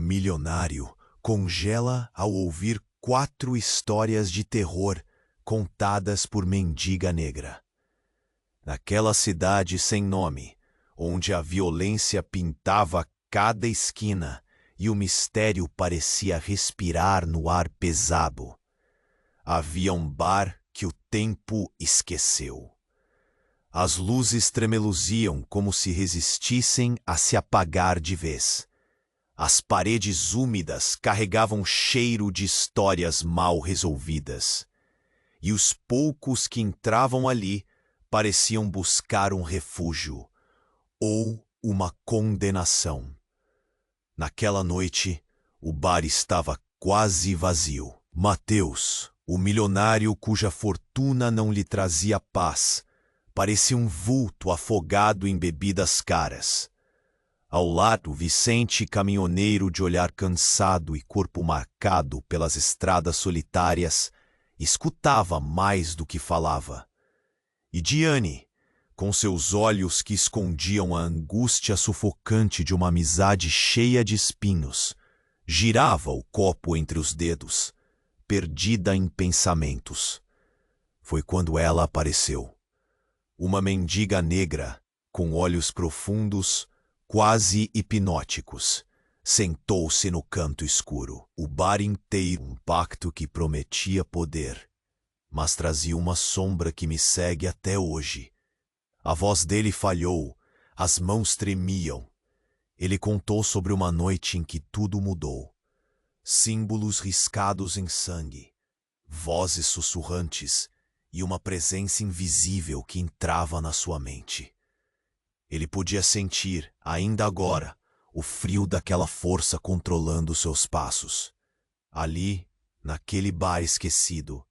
milionário congela ao ouvir 4 histórias de terror contadas por mendiga negra. Naquela cidade sem nome, onde a violência pintava cada esquina e o mistério parecia respirar no ar pesado, havia um bar que o tempo esqueceu. As luzes tremeluziam como se resistissem a se apagar de vez. As paredes úmidas carregavam cheiro de histórias mal resolvidas. E os poucos que entravam ali pareciam buscar um refúgio ou uma condenação. Naquela noite, o bar estava quase vazio. Mateus, o milionário cuja fortuna não lhe trazia paz, parecia um vulto afogado em bebidas caras. Ao lado, Vicente, caminhoneiro de olhar cansado e corpo marcado pelas estradas solitárias, escutava mais do que falava. E Diane, com seus olhos que escondiam a angústia sufocante de uma amizade cheia de espinhos, girava o copo entre os dedos, perdida em pensamentos. Foi quando ela apareceu. Uma mendiga negra, com olhos profundos, quase hipnóticos, sentou-se no canto escuro. O bar inteiro, um pacto que prometia poder, mas trazia uma sombra que me segue até hoje. A voz dele falhou, as mãos tremiam. Ele contou sobre uma noite em que tudo mudou. Símbolos riscados em sangue, vozes sussurrantes e uma presença invisível que entrava na sua mente. Ele podia sentir, ainda agora, o frio daquela força controlando seus passos. Ali, naquele bar esquecido,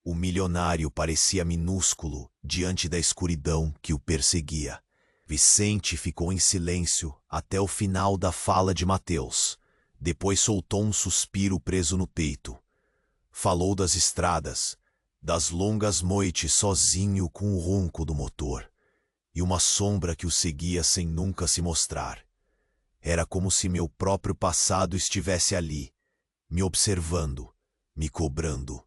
o milionário parecia minúsculo diante da escuridão que o perseguia. Vicente ficou em silêncio até o final da fala de Mateus. Depois soltou um suspiro preso no peito. Falou das estradas, das longas noites sozinho com o ronco do motor, e uma sombra que o seguia sem nunca se mostrar. Era como se meu próprio passado estivesse ali, me observando, me cobrando.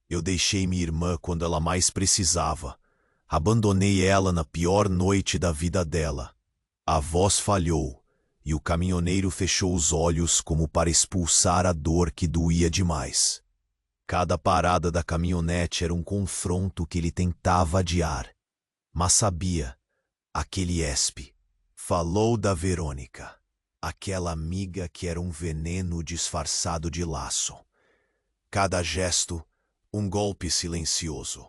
Eu deixei minha irmã quando ela mais precisava. Abandonei ela na pior noite da vida dela. A voz falhou, e o caminhoneiro fechou os olhos como para expulsar a dor que doía demais. Cada parada da caminhonete era um confronto que ele tentava adiar. Mas sabia, aquele espe. Falou da Verônica, aquela amiga que era um veneno disfarçado de laço. Cada gesto, um golpe silencioso.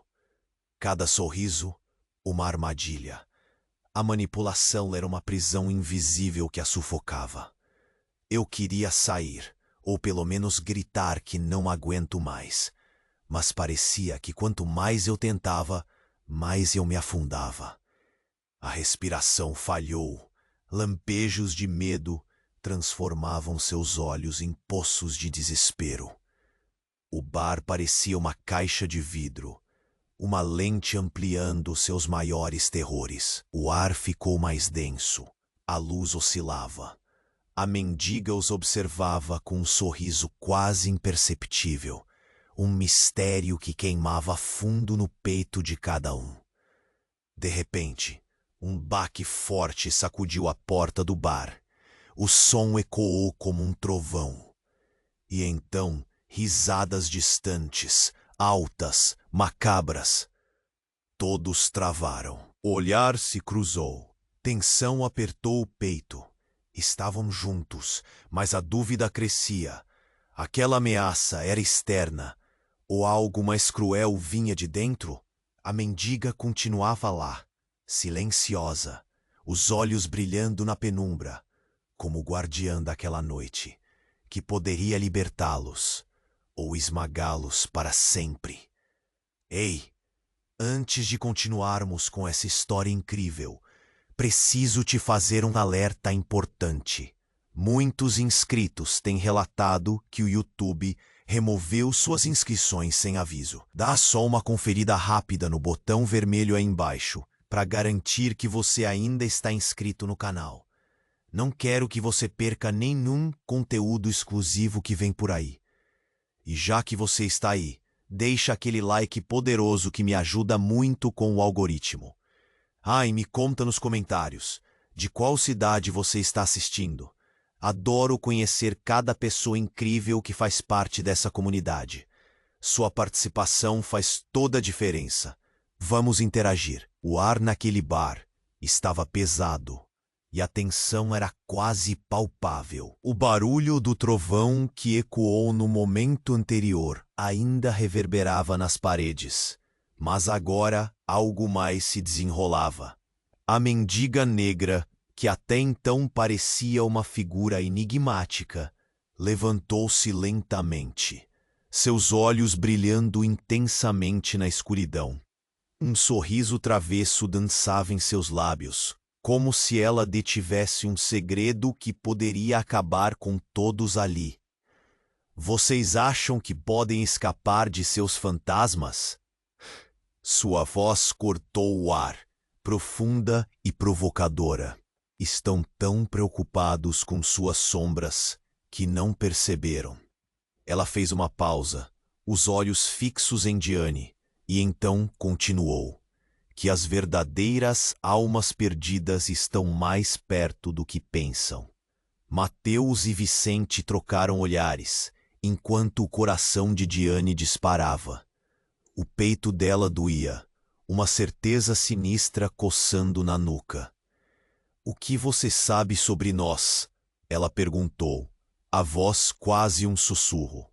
Cada sorriso, uma armadilha. A manipulação era uma prisão invisível que a sufocava. Eu queria sair, ou pelo menos gritar que não aguento mais. Mas parecia que quanto mais eu tentava, mais eu me afundava. A respiração falhou. Lampejos de medo transformavam seus olhos em poços de desespero. O bar parecia uma caixa de vidro, uma lente ampliando seus maiores terrores. O ar ficou mais denso, a luz oscilava. A mendiga os observava com um sorriso quase imperceptível, um mistério que queimava fundo no peito de cada um. De repente, um baque forte sacudiu a porta do bar. O som ecoou como um trovão. E então, risadas distantes, altas, macabras. Todos travaram. O olhar se cruzou. Tensão apertou o peito. Estavam juntos, mas a dúvida crescia. Aquela ameaça era externa, ou algo mais cruel vinha de dentro? A mendiga continuava lá, silenciosa, os olhos brilhando na penumbra, como guardiã daquela noite, que poderia libertá-los ou esmagá-los para sempre. Ei, antes de continuarmos com essa história incrível, preciso te fazer um alerta importante. Muitos inscritos têm relatado que o YouTube removeu suas inscrições sem aviso. Dá só uma conferida rápida no botão vermelho aí embaixo para garantir que você ainda está inscrito no canal. Não quero que você perca nenhum conteúdo exclusivo que vem por aí. E já que você está aí, deixa aquele like poderoso que me ajuda muito com o algoritmo. E me conta nos comentários de qual cidade você está assistindo. Adoro conhecer cada pessoa incrível que faz parte dessa comunidade. Sua participação faz toda a diferença. Vamos interagir. O ar naquele bar estava pesado e a tensão era quase palpável. O barulho do trovão que ecoou no momento anterior ainda reverberava nas paredes, mas agora algo mais se desenrolava. A mendiga negra, que até então parecia uma figura enigmática, levantou-se lentamente, seus olhos brilhando intensamente na escuridão. Um sorriso travesso dançava em seus lábios, como se ela detivesse um segredo que poderia acabar com todos ali. Vocês acham que podem escapar de seus fantasmas? Sua voz cortou o ar, profunda e provocadora. Estão tão preocupados com suas sombras que não perceberam. Ela fez uma pausa, os olhos fixos em Diane, e então continuou. Que as verdadeiras almas perdidas estão mais perto do que pensam. Mateus e Vicente trocaram olhares, enquanto o coração de Diane disparava. O peito dela doía, uma certeza sinistra coçando na nuca. "O que você sabe sobre nós?" ela perguntou, a voz quase um sussurro.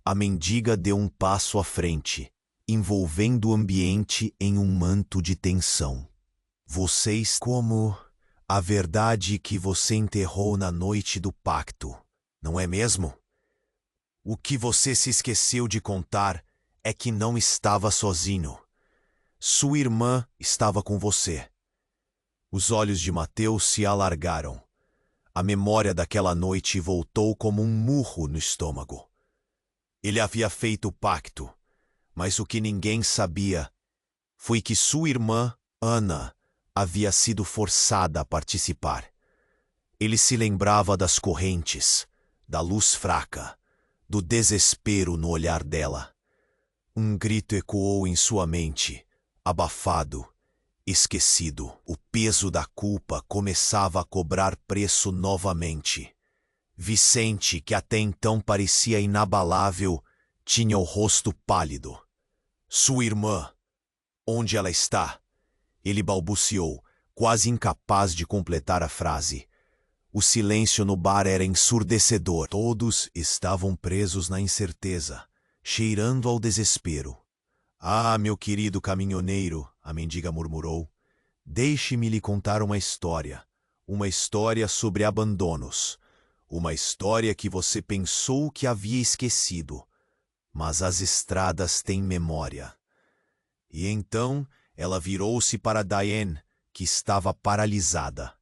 A mendiga deu um passo à frente, envolvendo o ambiente em um manto de tensão. "Vocês como a verdade que você enterrou na noite do pacto, não é mesmo? O que você se esqueceu de contar é que não estava sozinho. Sua irmã estava com você." Os olhos de Mateus se alargaram. A memória daquela noite voltou como um murro no estômago. Ele havia feito o pacto, mas o que ninguém sabia foi que sua irmã, Ana, havia sido forçada a participar. Ele se lembrava das correntes, da luz fraca, do desespero no olhar dela. Um grito ecoou em sua mente, abafado, esquecido. O peso da culpa começava a cobrar preço novamente. Vicente, que até então parecia inabalável, tinha o rosto pálido. "Sua irmã, onde ela está?" Ele balbuciou, quase incapaz de completar a frase. O silêncio no bar era ensurdecedor. Todos estavam presos na incerteza, cheirando ao desespero. Meu querido caminhoneiro", a mendiga murmurou, "deixe-me lhe contar uma história sobre abandonos, uma história que você pensou que havia esquecido, mas as estradas têm memória." E então ela virou-se para Diane, que estava paralisada.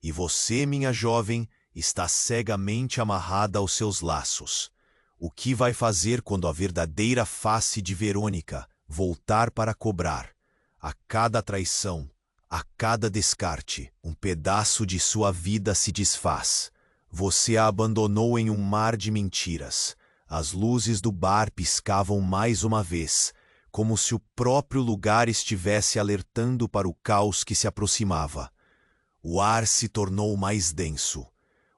"E você, minha jovem, está cegamente amarrada aos seus laços. O que vai fazer quando a verdadeira face de Verônica voltar para cobrar? A cada traição, a cada descarte, um pedaço de sua vida se desfaz. Você a abandonou em um mar de mentiras. As luzes do bar piscavam mais uma vez, como se o próprio lugar estivesse alertando para o caos que se aproximava. O ar se tornou mais denso.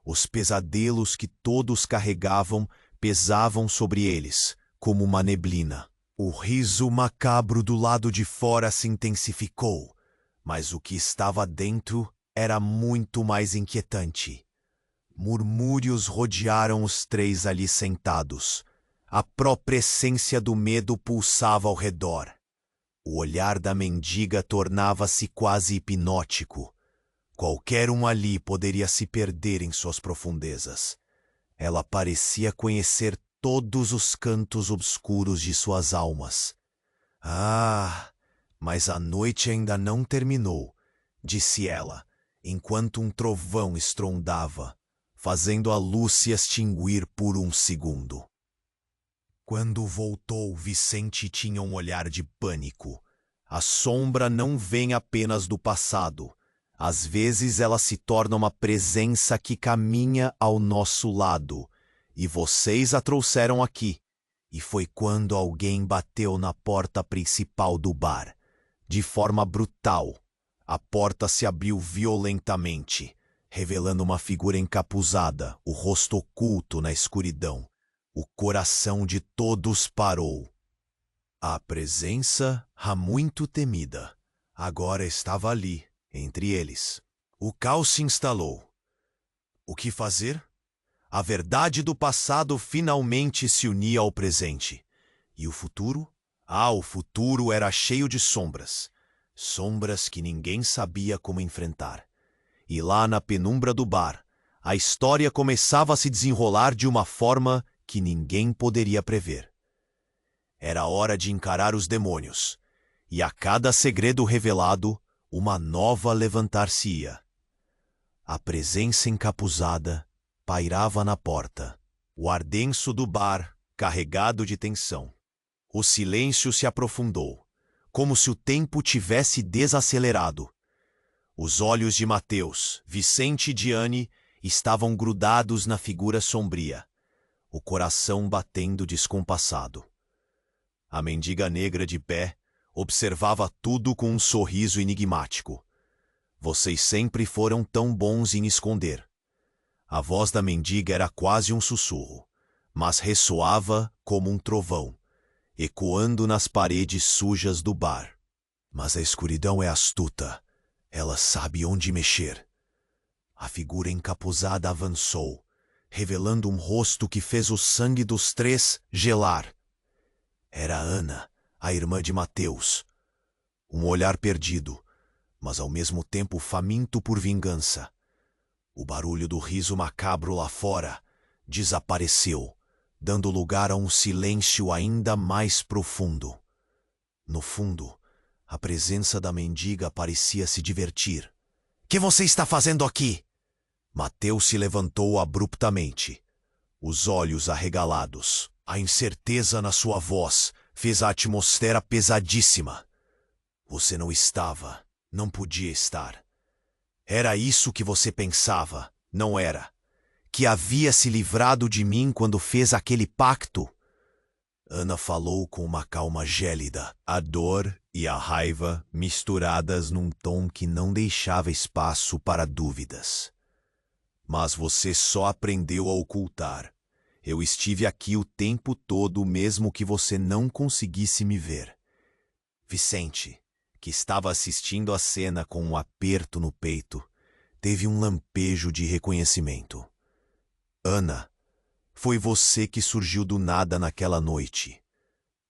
Os pesadelos que todos carregavam pesavam sobre eles, como uma neblina. O riso macabro do lado de fora se intensificou, mas o que estava dentro era muito mais inquietante. Murmúrios rodearam os três ali sentados. A própria essência do medo pulsava ao redor. O olhar da mendiga tornava-se quase hipnótico. Qualquer um ali poderia se perder em suas profundezas. Ela parecia conhecer todos os cantos obscuros de suas almas. Mas a noite ainda não terminou, disse ela, enquanto um trovão estrondava, fazendo a luz se extinguir por um segundo. Quando voltou, Vicente tinha um olhar de pânico. A sombra não vem apenas do passado. Às vezes ela se torna uma presença que caminha ao nosso lado, e vocês a trouxeram aqui. E foi quando alguém bateu na porta principal do bar. De forma brutal, a porta se abriu violentamente, revelando uma figura encapuzada, o rosto oculto na escuridão. O coração de todos parou. A presença, há muito temida, agora estava ali, entre eles. O caos se instalou. O que fazer? A verdade do passado finalmente se unia ao presente. E o futuro? O futuro era cheio de sombras. Sombras que ninguém sabia como enfrentar. E lá na penumbra do bar, a história começava a se desenrolar de uma forma que ninguém poderia prever. Era hora de encarar os demônios. E a cada segredo revelado, uma nova levantar-se-ia. A presença encapuzada pairava na porta. O ar denso do bar, carregado de tensão. O silêncio se aprofundou, como se o tempo tivesse desacelerado. Os olhos de Mateus, Vicente e Diane estavam grudados na figura sombria, o coração batendo descompassado. A mendiga negra de pé observava tudo com um sorriso enigmático. Vocês sempre foram tão bons em esconder. A voz da mendiga era quase um sussurro, mas ressoava como um trovão, ecoando nas paredes sujas do bar. Mas a escuridão é astuta. Ela sabe onde mexer. A figura encapuzada avançou, revelando um rosto que fez o sangue dos três gelar. Era Ana, a irmã de Mateus. Um olhar perdido, mas ao mesmo tempo faminto por vingança. O barulho do riso macabro lá fora desapareceu, dando lugar a um silêncio ainda mais profundo. No fundo, a presença da mendiga parecia se divertir. — Que você está fazendo aqui? Mateus se levantou abruptamente, os olhos arregalados. A incerteza na sua voz fez a atmosfera pesadíssima. Você não estava, não podia estar. Era isso que você pensava, não era? Que havia se livrado de mim quando fez aquele pacto? Ana falou com uma calma gélida, a dor e a raiva misturadas num tom que não deixava espaço para dúvidas. Mas você só aprendeu a ocultar. Eu estive aqui o tempo todo mesmo que você não conseguisse me ver. Vicente, que estava assistindo a cena com um aperto no peito, teve um lampejo de reconhecimento. Ana, foi você que surgiu do nada naquela noite.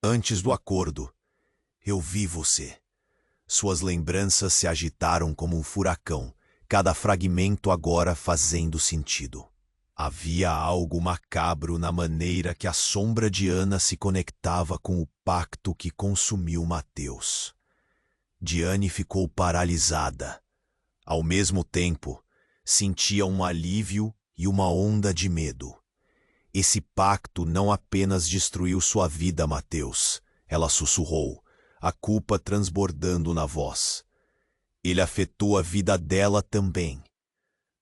Antes do acordo, eu vi você. Suas lembranças se agitaram como um furacão, cada fragmento agora fazendo sentido. Havia algo macabro na maneira que a sombra de Ana se conectava com o pacto que consumiu Mateus. Diane ficou paralisada. Ao mesmo tempo, sentia um alívio e uma onda de medo. Esse pacto não apenas destruiu sua vida, Mateus, ela sussurrou, a culpa transbordando na voz. Ele afetou a vida dela também.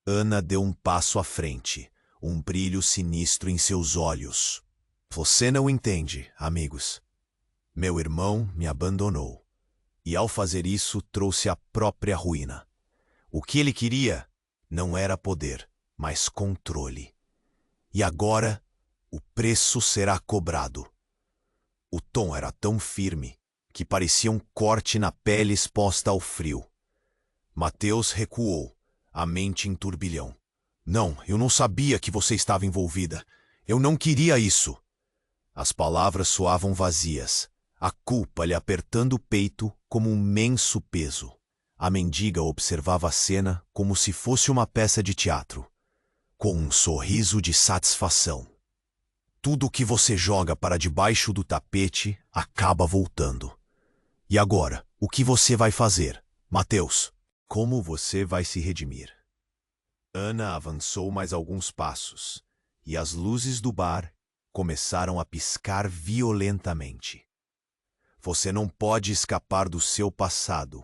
Ana deu um passo à frente, um brilho sinistro em seus olhos. Você não entende, amigos. Meu irmão me abandonou. E ao fazer isso, trouxe a própria ruína. O que ele queria não era poder, mas controle. E agora, o preço será cobrado. O tom era tão firme que parecia um corte na pele exposta ao frio. Mateus recuou, a mente em turbilhão. Não, eu não sabia que você estava envolvida. Eu não queria isso. As palavras soavam vazias, a culpa lhe apertando o peito como um imenso peso. A mendiga observava a cena como se fosse uma peça de teatro, com um sorriso de satisfação. Tudo que você joga para debaixo do tapete acaba voltando. E agora, o que você vai fazer, Mateus? Como você vai se redimir? Ana avançou mais alguns passos, e as luzes do bar começaram a piscar violentamente. Você não pode escapar do seu passado.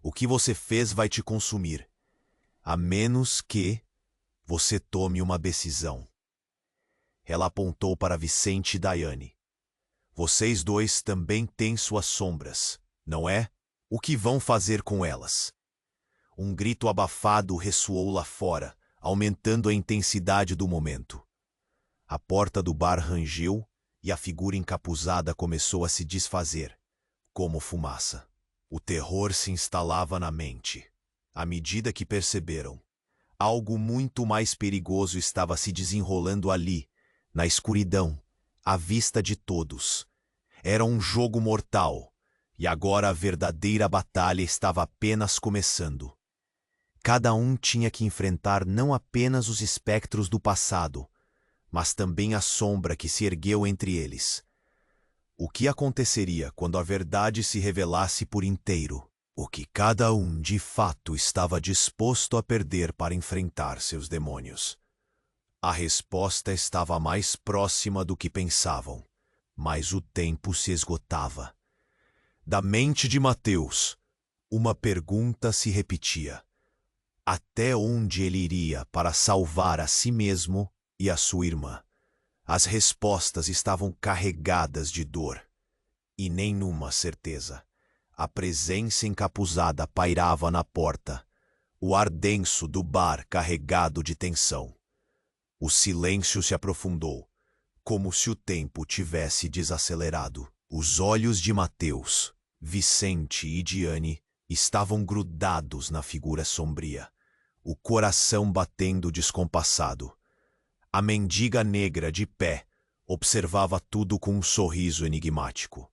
O que você fez vai te consumir, a menos que você tome uma decisão. Ela apontou para Vicente e Daiane. Vocês dois também têm suas sombras, não é? O que vão fazer com elas? Um grito abafado ressoou lá fora, aumentando a intensidade do momento. A porta do bar rangeu e a figura encapuzada começou a se desfazer, como fumaça. O terror se instalava na mente. À medida que perceberam, algo muito mais perigoso estava se desenrolando ali, na escuridão, à vista de todos. Era um jogo mortal, e agora a verdadeira batalha estava apenas começando. Cada um tinha que enfrentar não apenas os espectros do passado, mas também a sombra que se ergueu entre eles. O que aconteceria quando a verdade se revelasse por inteiro? O que cada um de fato estava disposto a perder para enfrentar seus demônios? A resposta estava mais próxima do que pensavam, mas o tempo se esgotava. Da mente de Mateus, uma pergunta se repetia: até onde ele iria para salvar a si mesmo e a sua irmã? As respostas estavam carregadas de dor, e nenhuma certeza. A presença encapuzada pairava na porta, o ar denso do bar carregado de tensão. O silêncio se aprofundou, como se o tempo tivesse desacelerado. Os olhos de Mateus, Vicente e Diane estavam grudados na figura sombria, o coração batendo descompassado. A mendiga negra de pé observava tudo com um sorriso enigmático.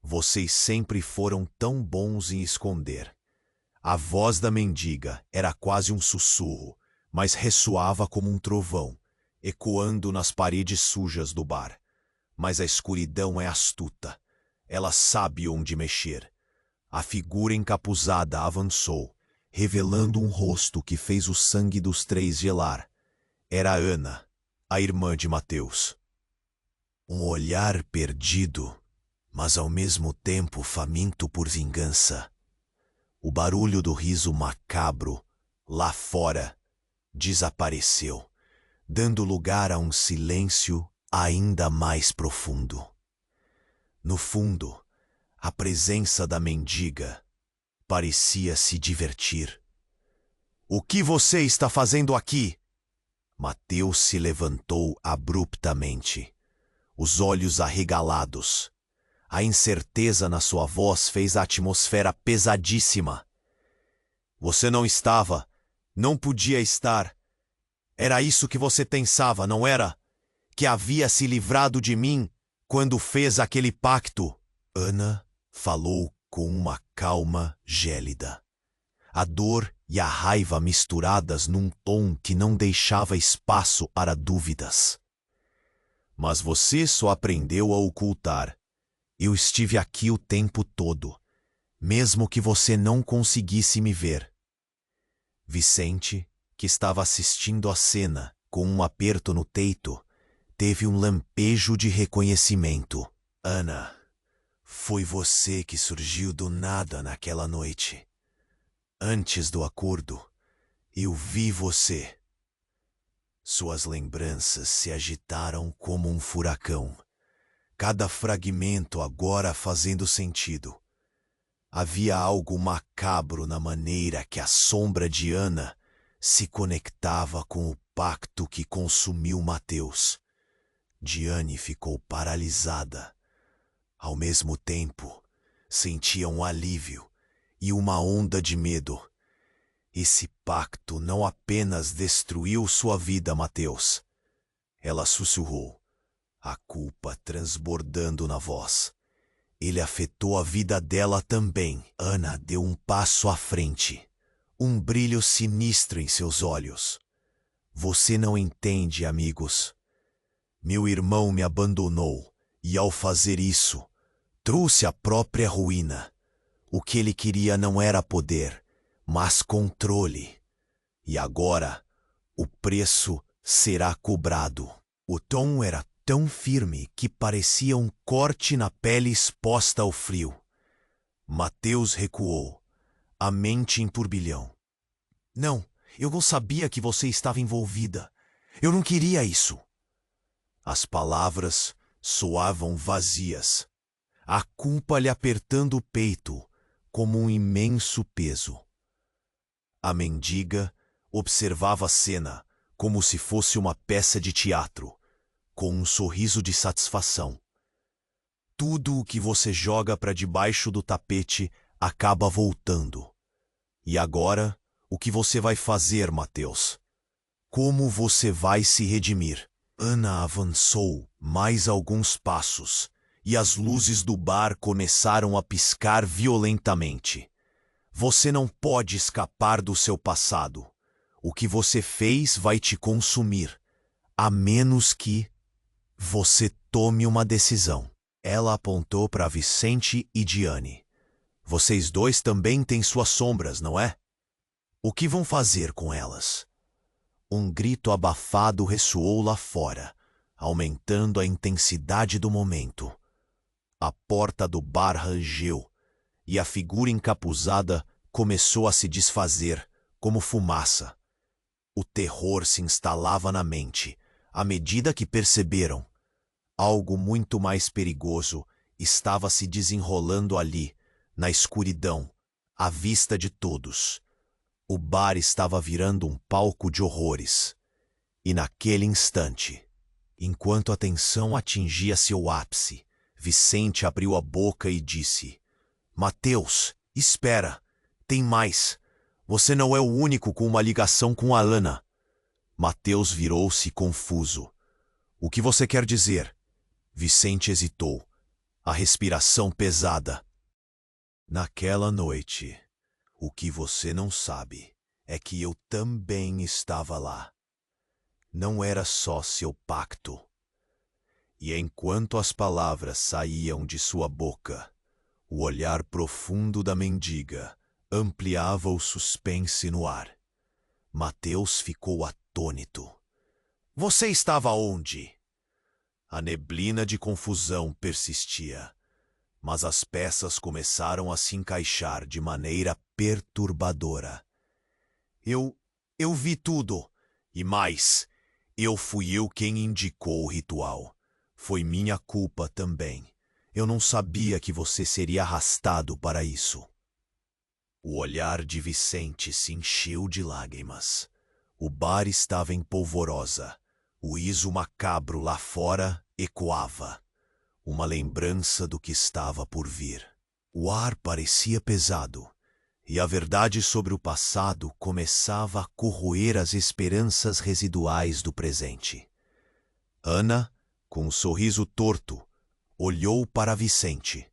Vocês sempre foram tão bons em esconder. A voz da mendiga era quase um sussurro, mas ressoava como um trovão, ecoando nas paredes sujas do bar. Mas a escuridão é astuta. Ela sabe onde mexer. A figura encapuzada avançou, revelando um rosto que fez o sangue dos três gelar. Era Ana, a irmã de Mateus. Um olhar perdido, mas ao mesmo tempo faminto por vingança. O barulho do riso macabro, lá fora, desapareceu, dando lugar a um silêncio ainda mais profundo. No fundo, a presença da mendiga parecia se divertir. "O que você está fazendo aqui?" Mateus se levantou abruptamente, os olhos arregalados. A incerteza na sua voz fez a atmosfera pesadíssima. "Você não podia estar. Era isso que você pensava, não era? Que havia se livrado de mim quando fez aquele pacto." Ana falou com uma calma gélida. A dor e a raiva misturadas num tom que não deixava espaço para dúvidas. "Mas você só aprendeu a ocultar. Eu estive aqui o tempo todo, mesmo que você não conseguisse me ver." Vicente, que estava assistindo à cena com um aperto no peito, teve um lampejo de reconhecimento. "Ana, foi você que surgiu do nada naquela noite. Antes do acordo, eu vi você." Suas lembranças se agitaram como um furacão, cada fragmento agora fazendo sentido. Havia algo macabro na maneira que a sombra de Ana se conectava com o pacto que consumiu Mateus. Diane ficou paralisada. Ao mesmo tempo, sentia um alívio e uma onda de medo. Esse pacto não apenas destruiu sua vida, Mateus. Ela sussurrou, a culpa transbordando na voz. Ele afetou a vida dela também. Ana deu um passo à frente, um brilho sinistro em seus olhos. "Você não entende, amigos. Meu irmão me abandonou e, ao fazer isso, trouxe a própria ruína. O que ele queria não era poder, mas controle. E agora, o preço será cobrado." O tom era tão firme que parecia um corte na pele exposta ao frio. Mateus recuou, a mente em turbilhão. Não, eu não sabia que você estava envolvida. Eu não queria isso. As palavras soavam vazias, a culpa lhe apertando o peito como um imenso peso. A mendiga observava a cena como se fosse uma peça de teatro, com um sorriso de satisfação. Tudo o que você joga para debaixo do tapete acaba voltando. E agora, o que você vai fazer, Mateus? Como você vai se redimir? Ana avançou mais alguns passos e as luzes do bar começaram a piscar violentamente. Você não pode escapar do seu passado. O que você fez vai te consumir, a menos que você tome uma decisão. Ela apontou para Vicente e Diane. Vocês dois também têm suas sombras, não é? O que vão fazer com elas? Um grito abafado ressoou lá fora, aumentando a intensidade do momento. A porta do bar rangeu e a figura encapuzada começou a se desfazer como fumaça. O terror se instalava na mente à medida que perceberam. Algo muito mais perigoso estava se desenrolando ali, na escuridão, à vista de todos. O bar estava virando um palco de horrores. E naquele instante, enquanto a tensão atingia seu ápice, Vicente abriu a boca e disse: Mateus, espera, tem mais. Você não é o único com uma ligação com a Ana. Mateus virou-se confuso. O que você quer dizer? Vicente hesitou, a respiração pesada. Naquela noite, o que você não sabe é que eu também estava lá. Não era só seu pacto. E enquanto as palavras saíam de sua boca, o olhar profundo da mendiga ampliava o suspense no ar. Mateus ficou atônito. Você estava onde? A neblina de confusão persistia, mas as peças começaram a se encaixar de maneira perturbadora. Eu vi tudo. E mais, fui eu quem indicou o ritual. Foi minha culpa também. Eu não sabia que você seria arrastado para isso. O olhar de Vicente se encheu de lágrimas. O bar estava em polvorosa. O riso macabro lá fora ecoava. Uma lembrança do que estava por vir. O ar parecia pesado, e a verdade sobre o passado começava a corroer as esperanças residuais do presente. Ana, com um sorriso torto, olhou para Vicente.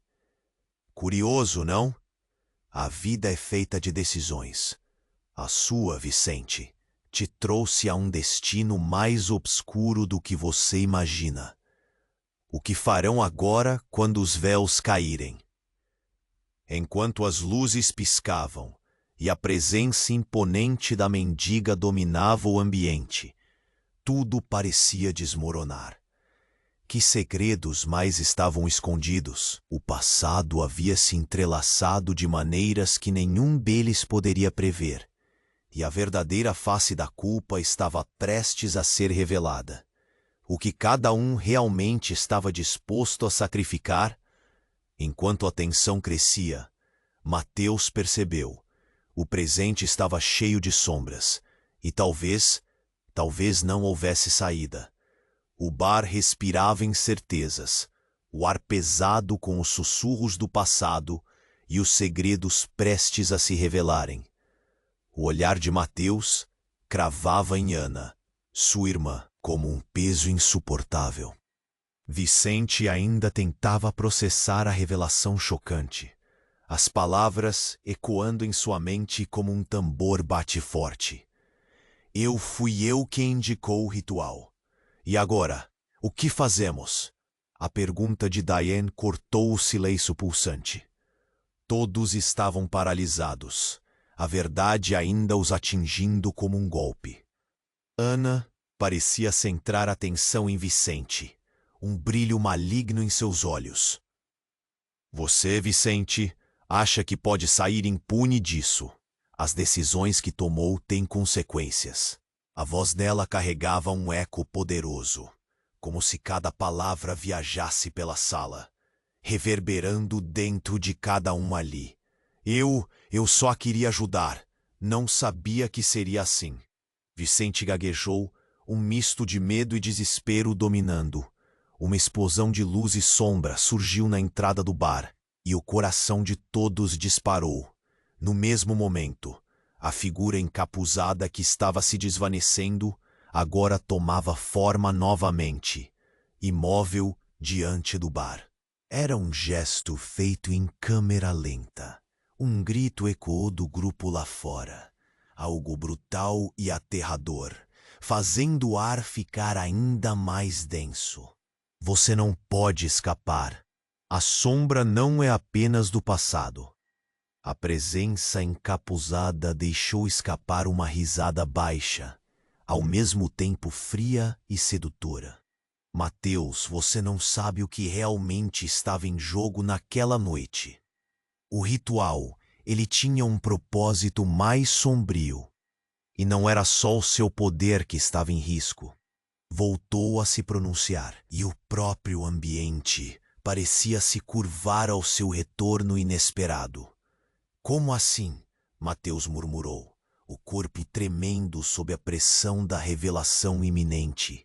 Curioso, não? A vida é feita de decisões. A sua, Vicente, te trouxe a um destino mais obscuro do que você imagina. O que farão agora quando os véus caírem? Enquanto as luzes piscavam e a presença imponente da mendiga dominava o ambiente, tudo parecia desmoronar. Que segredos mais estavam escondidos? O passado havia se entrelaçado de maneiras que nenhum deles poderia prever, e a verdadeira face da culpa estava prestes a ser revelada. O que cada um realmente estava disposto a sacrificar? Enquanto a tensão crescia, Mateus percebeu. O presente estava cheio de sombras, e talvez não houvesse saída. O bar respirava incertezas, o ar pesado com os sussurros do passado e os segredos prestes a se revelarem. O olhar de Mateus cravava em Ana, sua irmã, como um peso insuportável. Vicente ainda tentava processar a revelação chocante, as palavras ecoando em sua mente como um tambor bate forte. Fui eu quem indicou o ritual. E agora, o que fazemos? A pergunta de Diane cortou o silêncio pulsante. Todos estavam paralisados, a verdade ainda os atingindo como um golpe. Ana parecia centrar atenção em Vicente, um brilho maligno em seus olhos. Você, Vicente, acha que pode sair impune disso. As decisões que tomou têm consequências. A voz dela carregava um eco poderoso, como se cada palavra viajasse pela sala, reverberando dentro de cada um ali. Eu só queria ajudar. Não sabia que seria assim. Vicente gaguejou, um misto de medo e desespero dominando. Uma explosão de luz e sombra surgiu na entrada do bar, e o coração de todos disparou. No mesmo momento, a figura encapuzada que estava se desvanecendo agora tomava forma novamente, imóvel diante do bar. Era um gesto feito em câmera lenta. Um grito ecoou do grupo lá fora, algo brutal e aterrador, fazendo o ar ficar ainda mais denso. Você não pode escapar. A sombra não é apenas do passado. A presença encapuzada deixou escapar uma risada baixa, ao mesmo tempo fria e sedutora. Mateus, você não sabe o que realmente estava em jogo naquela noite. O ritual, ele tinha um propósito mais sombrio. E não era só o seu poder que estava em risco. Voltou a se pronunciar, e o próprio ambiente parecia se curvar ao seu retorno inesperado. Como assim? Mateus murmurou, o corpo tremendo sob a pressão da revelação iminente.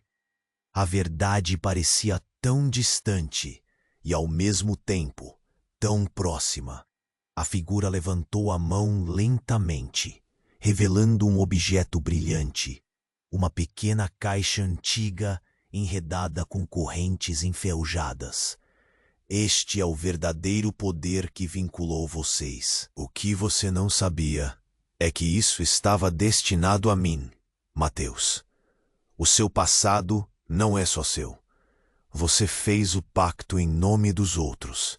A verdade parecia tão distante e, ao mesmo tempo, tão próxima. A figura levantou a mão lentamente, revelando um objeto brilhante. Uma pequena caixa antiga enredada com correntes enferrujadas. Este é o verdadeiro poder que vinculou vocês. O que você não sabia é que isso estava destinado a mim, Mateus. O seu passado não é só seu. Você fez o pacto em nome dos outros.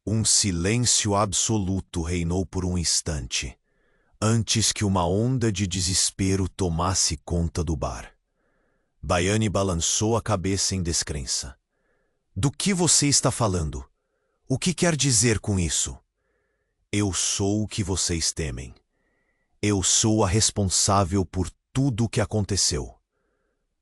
Um silêncio absoluto reinou por um instante, antes que uma onda de desespero tomasse conta do bar. Baiane balançou a cabeça em descrença. Do que você está falando? O que quer dizer com isso? Eu sou o que vocês temem. Eu sou a responsável por tudo o que aconteceu.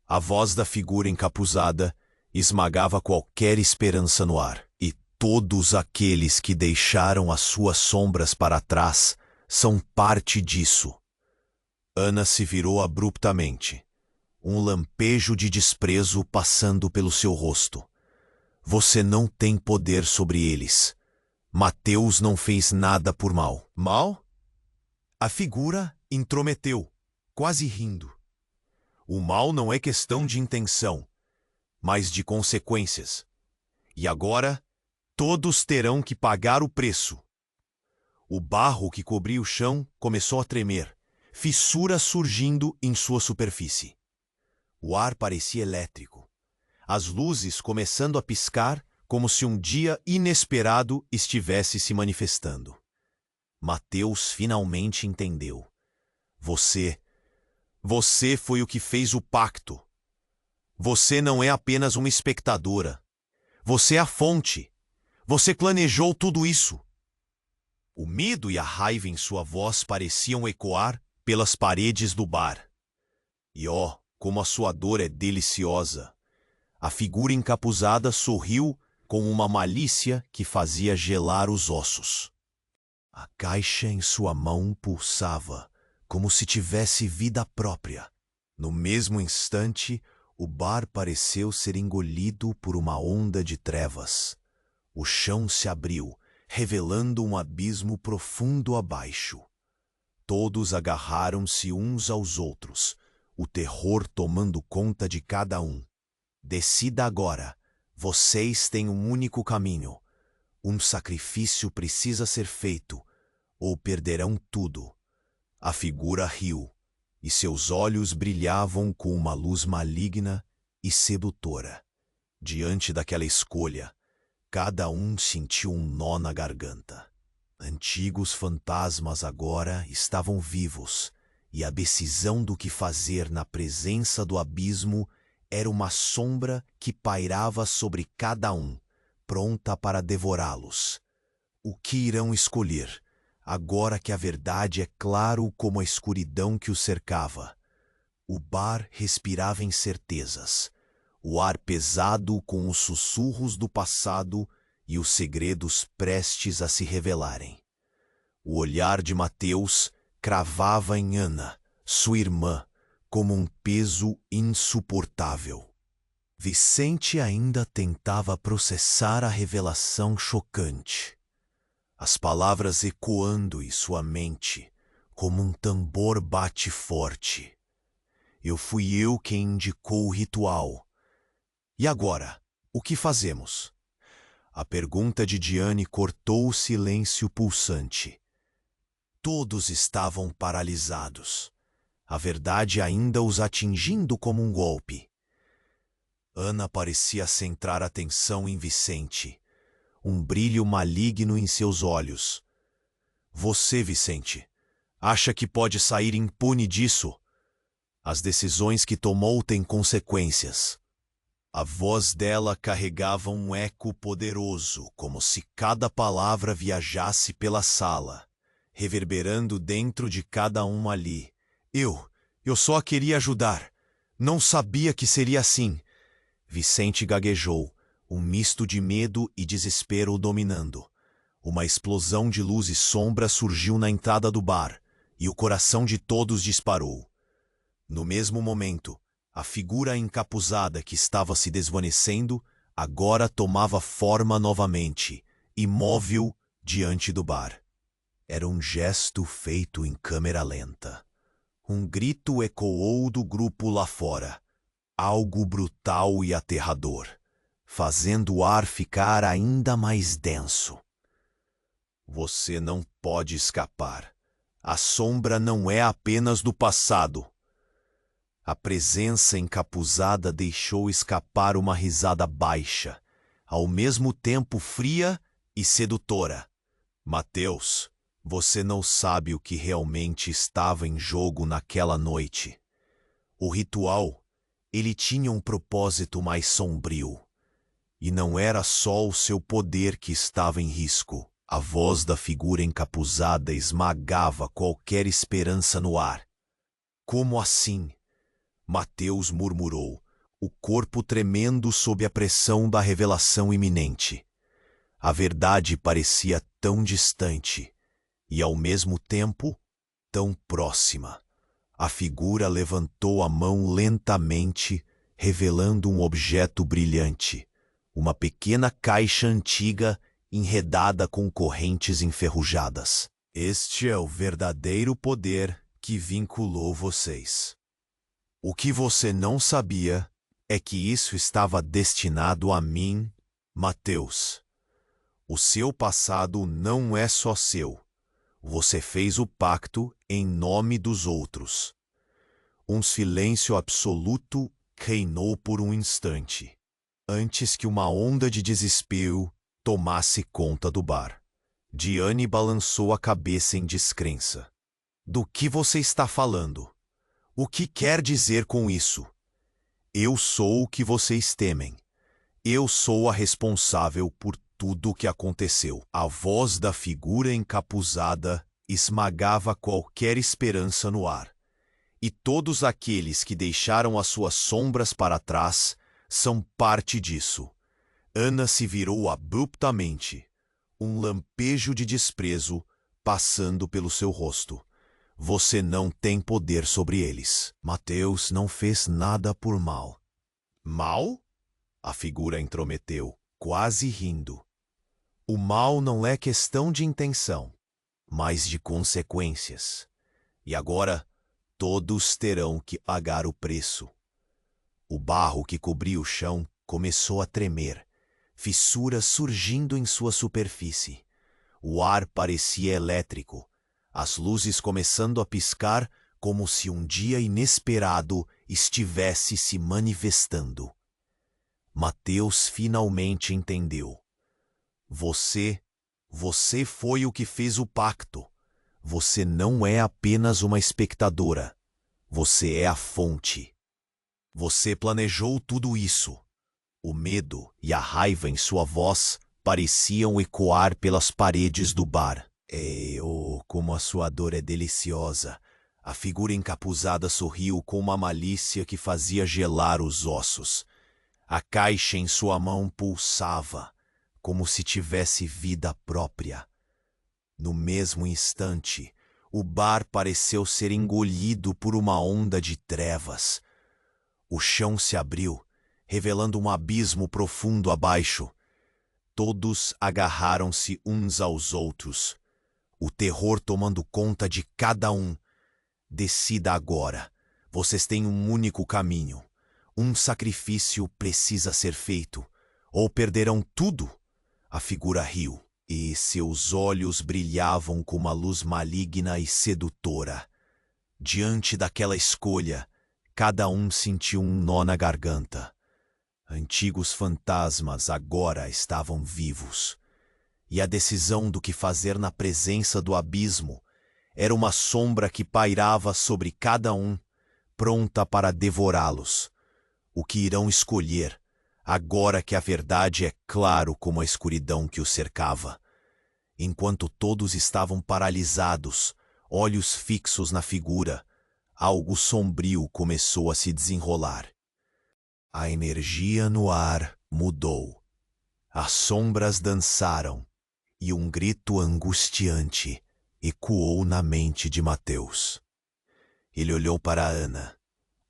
A voz da figura encapuzada esmagava qualquer esperança no ar. E todos aqueles que deixaram as suas sombras para trás são parte disso. Ana se virou abruptamente, um lampejo de desprezo passando pelo seu rosto. Você não tem poder sobre eles. Mateus não fez nada por mal. Mal? A figura intrometeu, quase rindo. O mal não é questão de intenção, mas de consequências. E agora, todos terão que pagar o preço. O barro que cobria o chão começou a tremer, fissuras surgindo em sua superfície. O ar parecia elétrico. As luzes começando a piscar como se um dia inesperado estivesse se manifestando. Mateus finalmente entendeu. Você foi o que fez o pacto. Você não é apenas uma espectadora. Você é a fonte. Você planejou tudo isso. O medo e a raiva em sua voz pareciam ecoar pelas paredes do bar. E como a sua dor é deliciosa. A figura encapuzada sorriu com uma malícia que fazia gelar os ossos. A caixa em sua mão pulsava, como se tivesse vida própria. No mesmo instante, o bar pareceu ser engolido por uma onda de trevas. O chão se abriu, revelando um abismo profundo abaixo. Todos agarraram-se uns aos outros, o terror tomando conta de cada um. Decida agora. Vocês têm um único caminho. Um sacrifício precisa ser feito, ou perderão tudo. A figura riu, e seus olhos brilhavam com uma luz maligna e sedutora. Diante daquela escolha, cada um sentiu um nó na garganta. Antigos fantasmas agora estavam vivos, e a decisão do que fazer na presença do abismo era uma sombra que pairava sobre cada um, pronta para devorá-los. O que irão escolher? agora que a verdade é claro como a escuridão que o cercava. O bar respirava incertezas, o ar pesado com os sussurros do passado e os segredos prestes a se revelarem. O olhar de Mateus cravava em Ana, sua irmã, como um peso insuportável. Vicente ainda tentava processar a revelação chocante, as palavras ecoando em sua mente como um tambor bate forte. Fui eu quem indicou o ritual. E agora, o que fazemos? A pergunta de Diane cortou o silêncio pulsante. Todos estavam paralisados, a verdade ainda os atingindo como um golpe. Ana parecia centrar atenção em Vicente, um brilho maligno em seus olhos. Você, Vicente, acha que pode sair impune disso? As decisões que tomou têm consequências. A voz dela carregava um eco poderoso, como se cada palavra viajasse pela sala, reverberando dentro de cada um ali. Eu só a queria ajudar. Não sabia que seria assim. Vicente gaguejou, um misto de medo e desespero o dominando. Uma explosão de luz e sombra surgiu na entrada do bar, e o coração de todos disparou. No mesmo momento, a figura encapuzada que estava se desvanecendo agora tomava forma novamente, imóvel diante do bar. Era um gesto feito em câmera lenta. Um grito ecoou do grupo lá fora, algo brutal e aterrador, fazendo o ar ficar ainda mais denso. Você não pode escapar. A sombra não é apenas do passado. A presença encapuzada deixou escapar uma risada baixa, ao mesmo tempo fria e sedutora. Mateus, você não sabe o que realmente estava em jogo naquela noite. O ritual, ele tinha um propósito mais sombrio. E não era só o seu poder que estava em risco. A voz da figura encapuzada esmagava qualquer esperança no ar. Como assim? Mateus murmurou, o corpo tremendo sob a pressão da revelação iminente. A verdade parecia tão distante e, ao mesmo tempo, tão próxima. A figura levantou a mão lentamente, revelando um objeto brilhante, uma pequena caixa antiga enredada com correntes enferrujadas. Este é o verdadeiro poder que vinculou vocês. O que você não sabia é que isso estava destinado a mim, Mateus. O seu passado não é só seu. Você fez o pacto em nome dos outros. Um silêncio absoluto reinou por um instante, antes que uma onda de desespero tomasse conta do bar. Diane balançou a cabeça em descrença. Do que você está falando? O que quer dizer com isso? Eu sou o que vocês temem. Eu sou a responsável por tudo o que aconteceu. A voz da figura encapuzada esmagava qualquer esperança no ar. E todos aqueles que deixaram as suas sombras para trás são parte disso. Ana se virou abruptamente, um lampejo de desprezo passando pelo seu rosto. Você não tem poder sobre eles. Mateus não fez nada por mal. Mal? A figura intrometeu, quase rindo. O mal não é questão de intenção, mas de consequências. E agora, todos terão que pagar o preço. O barro que cobria o chão começou a tremer, fissuras surgindo em sua superfície. O ar parecia elétrico, as luzes começando a piscar como se um dia inesperado estivesse se manifestando. Mateus finalmente entendeu. Você foi o que fez o pacto. Você não é apenas uma espectadora. Você é a fonte. Você planejou tudo isso. O medo e a raiva em sua voz pareciam ecoar pelas paredes do bar. como a sua dor é deliciosa. A figura encapuzada sorriu com uma malícia que fazia gelar os ossos. A caixa em sua mão pulsava, como se tivesse vida própria. No mesmo instante, o bar pareceu ser engolido por uma onda de trevas. O chão se abriu, revelando um abismo profundo abaixo. Todos agarraram-se uns aos outros, o terror tomando conta de cada um. Decida agora. Vocês têm um único caminho. Um sacrifício precisa ser feito, ou perderão tudo. A figura riu, e seus olhos brilhavam com uma luz maligna e sedutora. Diante daquela escolha, cada um sentiu um nó na garganta. Antigos fantasmas agora estavam vivos, e a decisão do que fazer na presença do abismo era uma sombra que pairava sobre cada um, pronta para devorá-los. O que irão escolher, agora que a verdade é claro como a escuridão que os cercava? Enquanto todos estavam paralisados, olhos fixos na figura, algo sombrio começou a se desenrolar. A energia no ar mudou. As sombras dançaram, e um grito angustiante ecoou na mente de Mateus. Ele olhou para Ana,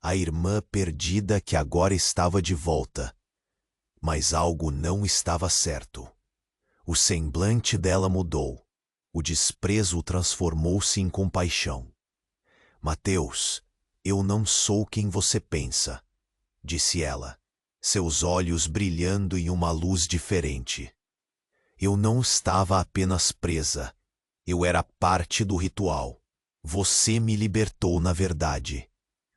a irmã perdida que agora estava de volta. Mas algo não estava certo. O semblante dela mudou. O desprezo transformou-se em compaixão. Mateus, eu não sou quem você pensa, disse ela, seus olhos brilhando em uma luz diferente. Eu não estava apenas presa. Eu era parte do ritual. Você me libertou na verdade.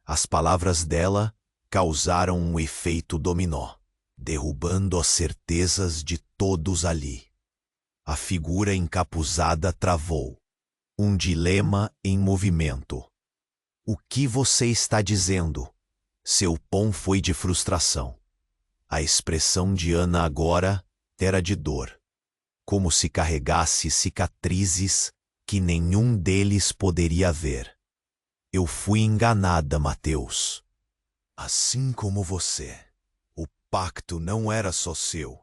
As palavras dela causaram um efeito dominó, derrubando as certezas de todos ali. A figura encapuzada travou. Um dilema em movimento. O que você está dizendo? Seu tom foi de frustração. A expressão de Ana agora era de dor, como se carregasse cicatrizes que nenhum deles poderia ver. Eu fui enganada, Mateus. Assim como você. O pacto não era só seu,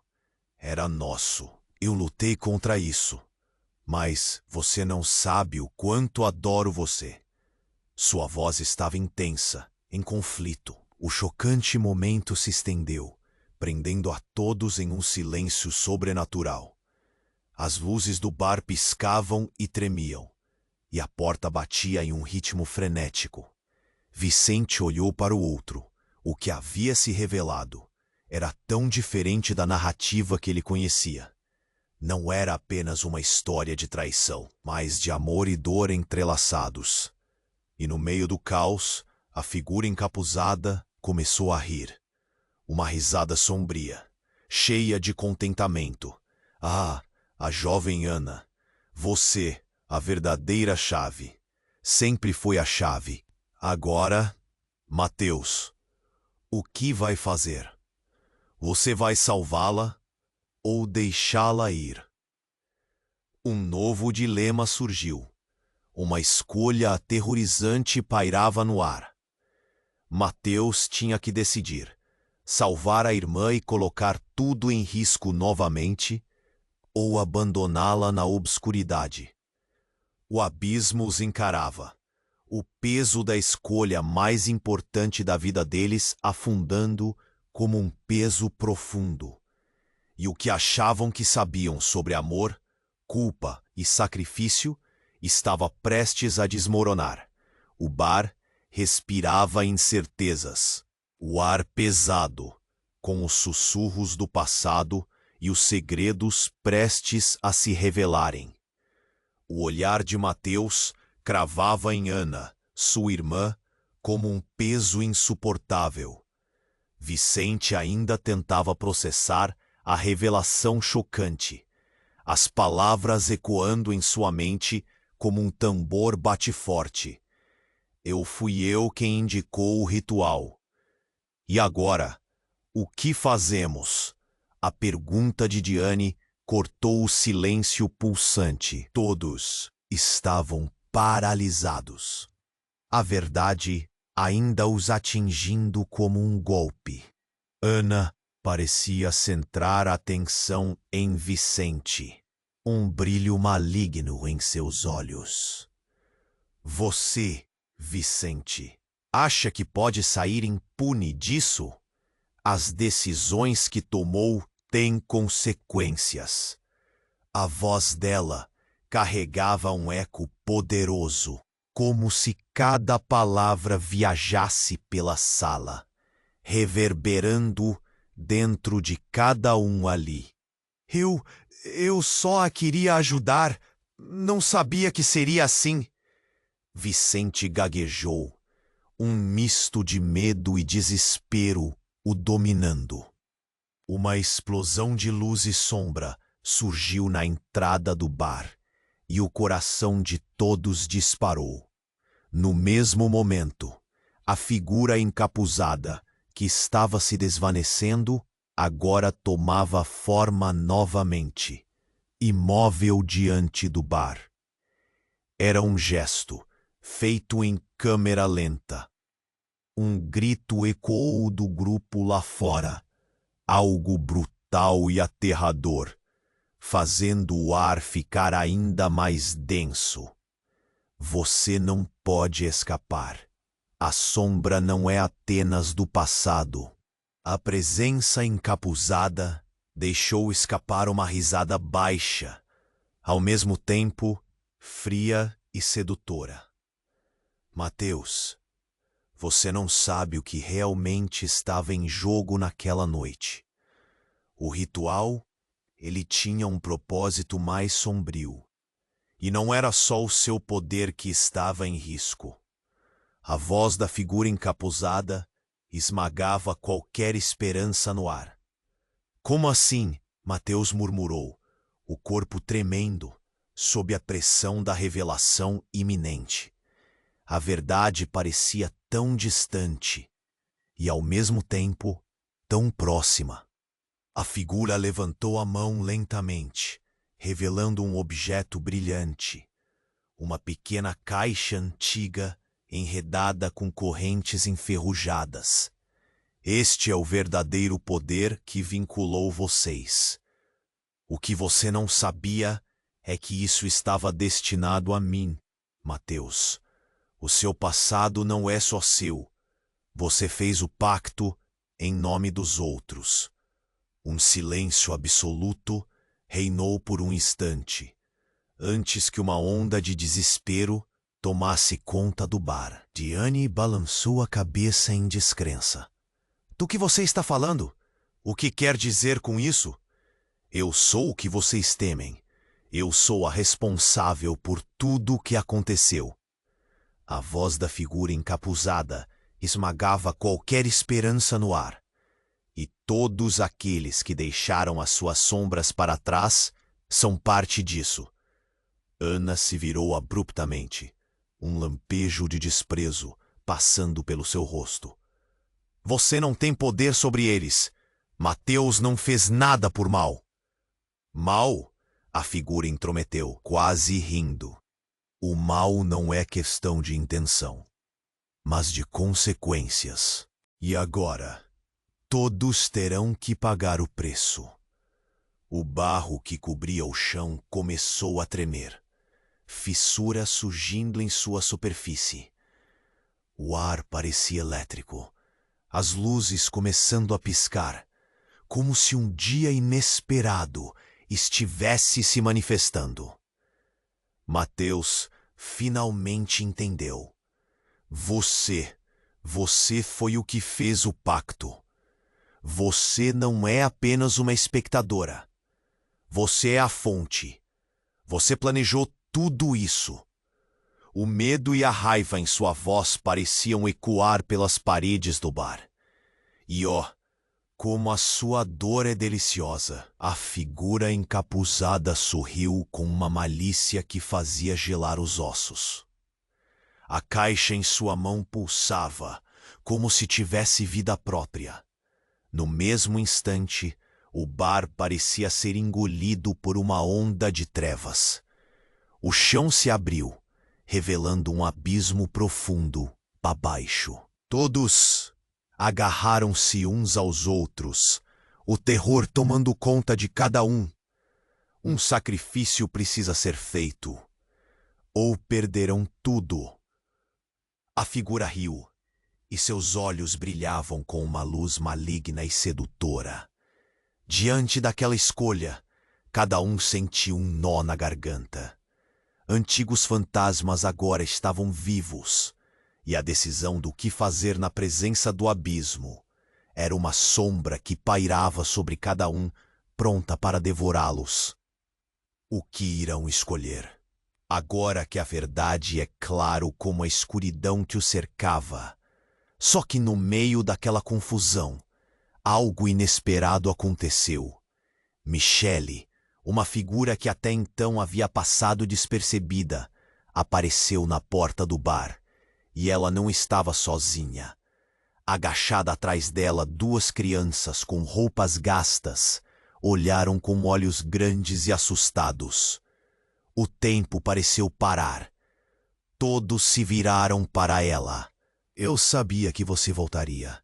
era nosso. Eu lutei contra isso, mas você não sabe o quanto adoro você. Sua voz estava intensa, em conflito. O chocante momento se estendeu, prendendo a todos em um silêncio sobrenatural. As luzes do bar piscavam e tremiam, e a porta batia em um ritmo frenético. Vicente olhou para o outro. O que havia se revelado era tão diferente da narrativa que ele conhecia. Não era apenas uma história de traição, mas de amor e dor entrelaçados. E no meio do caos, a figura encapuzada começou a rir. Uma risada sombria, cheia de contentamento. Ah, a jovem Ana, você, a verdadeira chave. Sempre foi a chave. Agora, Mateus, o que vai fazer? Você vai salvá-la ou deixá-la ir? Um novo dilema surgiu. Uma escolha aterrorizante pairava no ar. Mateus tinha que decidir: salvar a irmã e colocar tudo em risco novamente, ou abandoná-la na obscuridade. O abismo os encarava, o peso da escolha mais importante da vida deles afundando como um peso profundo. E o que achavam que sabiam sobre amor, culpa e sacrifício estava prestes a desmoronar. O bar respirava incertezas, o ar pesado, com os sussurros do passado e os segredos prestes a se revelarem. O olhar de Mateus cravava em Ana, sua irmã, como um peso insuportável. Vicente ainda tentava processar a revelação chocante, as palavras ecoando em sua mente como um tambor bate forte. Fui eu quem indicou o ritual. E agora, o que fazemos? A pergunta de Diane cortou o silêncio pulsante. Todos estavam paralisados. A verdade ainda os atingindo como um golpe. Ana parecia centrar a atenção em Vicente, um brilho maligno em seus olhos. Você, Vicente, acha que pode sair impune disso? As decisões que tomou têm consequências. A voz dela carregava um eco poderoso, como se cada palavra viajasse pela sala, reverberando dentro de cada um ali. Eu só a queria ajudar. Não sabia que seria assim. Vicente gaguejou, um misto de medo e desespero o dominando. Uma explosão de luz e sombra surgiu na entrada do bar e o coração de todos disparou. No mesmo momento, a figura encapuzada, que estava se desvanecendo, agora tomava forma novamente, imóvel diante do bar. Era um gesto, feito em câmera lenta. Um grito ecoou do grupo lá fora, algo brutal e aterrador, fazendo o ar ficar ainda mais denso. Você não pode escapar. A sombra não é apenas do passado. A presença encapuzada deixou escapar uma risada baixa, ao mesmo tempo fria e sedutora. Mateus, você não sabe o que realmente estava em jogo naquela noite. O ritual, ele tinha um propósito mais sombrio. E não era só o seu poder que estava em risco. A voz da figura encapuzada esmagava qualquer esperança no ar. Como assim? Mateus murmurou, o corpo tremendo, sob a pressão da revelação iminente. A verdade parecia tão distante e, ao mesmo tempo, tão próxima. A figura levantou a mão lentamente, revelando um objeto brilhante, uma pequena caixa antiga enredada com correntes enferrujadas. Este é o verdadeiro poder que vinculou vocês. O que você não sabia é que isso estava destinado a mim, Mateus. O seu passado não é só seu. Você fez o pacto em nome dos outros. Um silêncio absoluto reinou por um instante, antes que uma onda de desespero tomasse conta do bar. Diane balançou a cabeça em descrença. Do que você está falando? O que quer dizer com isso? Eu sou o que vocês temem. Eu sou a responsável por tudo o que aconteceu. A voz da figura encapuzada esmagava qualquer esperança no ar. E todos aqueles que deixaram as suas sombras para trás são parte disso. Ana se virou abruptamente, um lampejo de desprezo passando pelo seu rosto. Você não tem poder sobre eles. Mateus não fez nada por mal. Mal? A figura intrometeu, quase rindo. O mal não é questão de intenção, mas de consequências. E agora, todos terão que pagar o preço. O barro que cobria o chão começou a tremer, fissuras surgindo em sua superfície. O ar parecia elétrico, as luzes começando a piscar, como se um dia inesperado estivesse se manifestando. Mateus finalmente entendeu. Você foi o que fez o pacto. Você não é apenas uma espectadora. Você é a fonte. Você planejou tudo isso. O medo e a raiva em sua voz pareciam ecoar pelas paredes do bar. E como a sua dor é deliciosa. A figura encapuzada sorriu com uma malícia que fazia gelar os ossos. A caixa em sua mão pulsava, como se tivesse vida própria. No mesmo instante, o bar parecia ser engolido por uma onda de trevas. O chão se abriu, revelando um abismo profundo abaixo. Todos agarraram-se uns aos outros, o terror tomando conta de cada um. Um sacrifício precisa ser feito, ou perderão tudo. A figura riu, e seus olhos brilhavam com uma luz maligna e sedutora. Diante daquela escolha, cada um sentiu um nó na garganta. Antigos fantasmas agora estavam vivos, e a decisão do que fazer na presença do abismo era uma sombra que pairava sobre cada um, pronta para devorá-los. O que irão escolher? Agora que a verdade é claro como a escuridão que o cercava. Só que no meio daquela confusão, algo inesperado aconteceu. Michele, uma figura que até então havia passado despercebida, apareceu na porta do bar. E ela não estava sozinha. Agachada atrás dela, duas crianças com roupas gastas olharam com olhos grandes e assustados. O tempo pareceu parar. Todos se viraram para ela. Eu sabia que você voltaria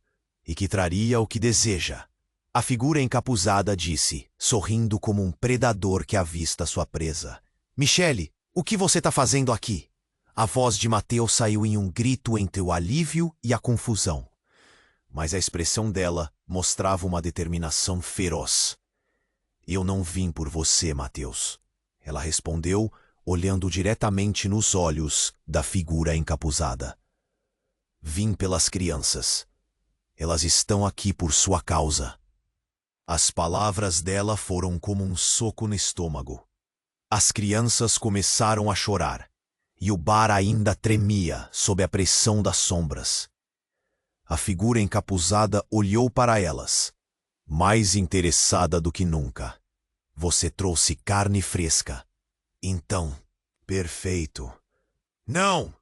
e que traria o que deseja. A figura encapuzada disse, sorrindo como um predador que avista sua presa. Michele, o que você está fazendo aqui? A voz de Mateus saiu em um grito entre o alívio e a confusão. Mas a expressão dela mostrava uma determinação feroz. Eu não vim por você, Mateus. Ela respondeu, olhando diretamente nos olhos da figura encapuzada. Vim pelas crianças. Elas estão aqui por sua causa. As palavras dela foram como um soco no estômago. As crianças começaram a chorar. E o bar ainda tremia sob a pressão das sombras. A figura encapuzada olhou para elas, mais interessada do que nunca. Você trouxe carne fresca. Então, perfeito. Não!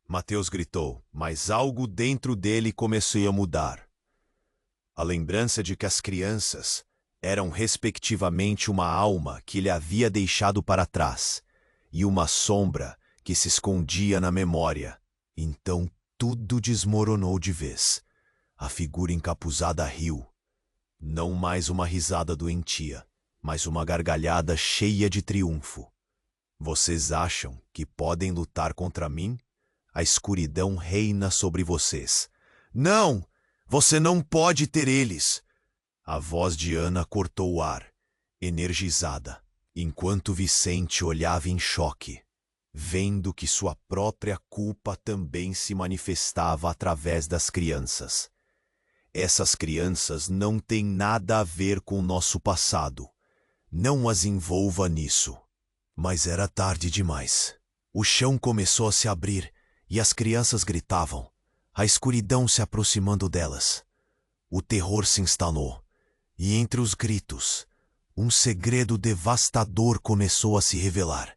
Mateus gritou, mas algo dentro dele começou a mudar. A lembrança de que as crianças eram respectivamente uma alma que ele havia deixado para trás e uma sombra que se escondia na memória. Então tudo desmoronou de vez. A figura encapuzada riu. Não mais uma risada doentia, mas uma gargalhada cheia de triunfo. Vocês acham que podem lutar contra mim? A escuridão reina sobre vocês. Não! Você não pode ter eles! A voz de Ana cortou o ar, energizada, enquanto Vicente olhava em choque, vendo que sua própria culpa também se manifestava através das crianças. Essas crianças não têm nada a ver com o nosso passado. Não as envolva nisso. Mas era tarde demais. O chão começou a se abrir e as crianças gritavam, a escuridão se aproximando delas. O terror se instalou, e entre os gritos, um segredo devastador começou a se revelar.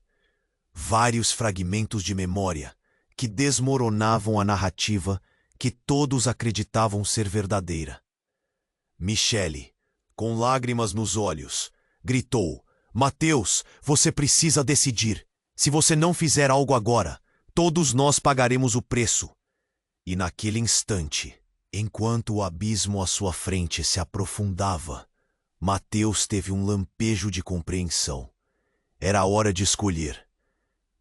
Vários fragmentos de memória que desmoronavam a narrativa que todos acreditavam ser verdadeira. Michele, com lágrimas nos olhos, gritou, Mateus, você precisa decidir. Se você não fizer algo agora, todos nós pagaremos o preço. E naquele instante, enquanto o abismo à sua frente se aprofundava, Mateus teve um lampejo de compreensão. Era a hora de escolher.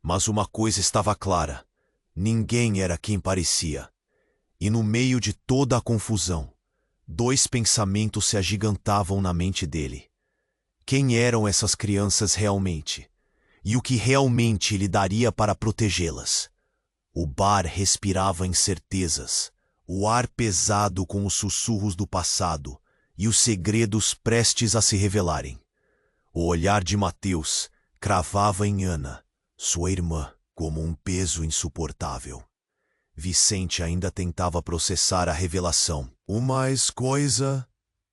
Mas uma coisa estava clara. Ninguém era quem parecia. E no meio de toda a confusão, dois pensamentos se agigantavam na mente dele. Quem eram essas crianças realmente? E o que realmente ele daria para protegê-las? O bar respirava incertezas, o ar pesado com os sussurros do passado e os segredos prestes a se revelarem. O olhar de Mateus cravava em Ana, sua irmã, como um peso insuportável. Vicente ainda tentava processar a revelação. Mais coisa,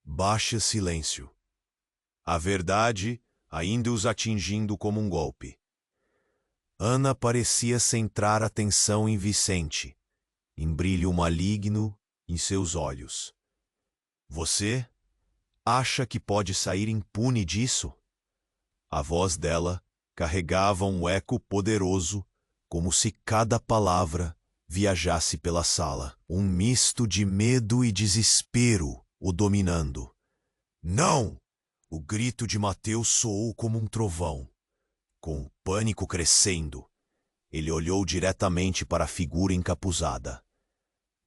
baixe silêncio. A verdade ainda os atingindo como um golpe. Ana parecia centrar atenção em Vicente, em brilho maligno em seus olhos. Você acha que pode sair impune disso? A voz dela carregava um eco poderoso, como se cada palavra viajasse pela sala, um misto de medo e desespero o dominando. Não! O grito de Mateus soou como um trovão. Com o pânico crescendo, ele olhou diretamente para a figura encapuzada.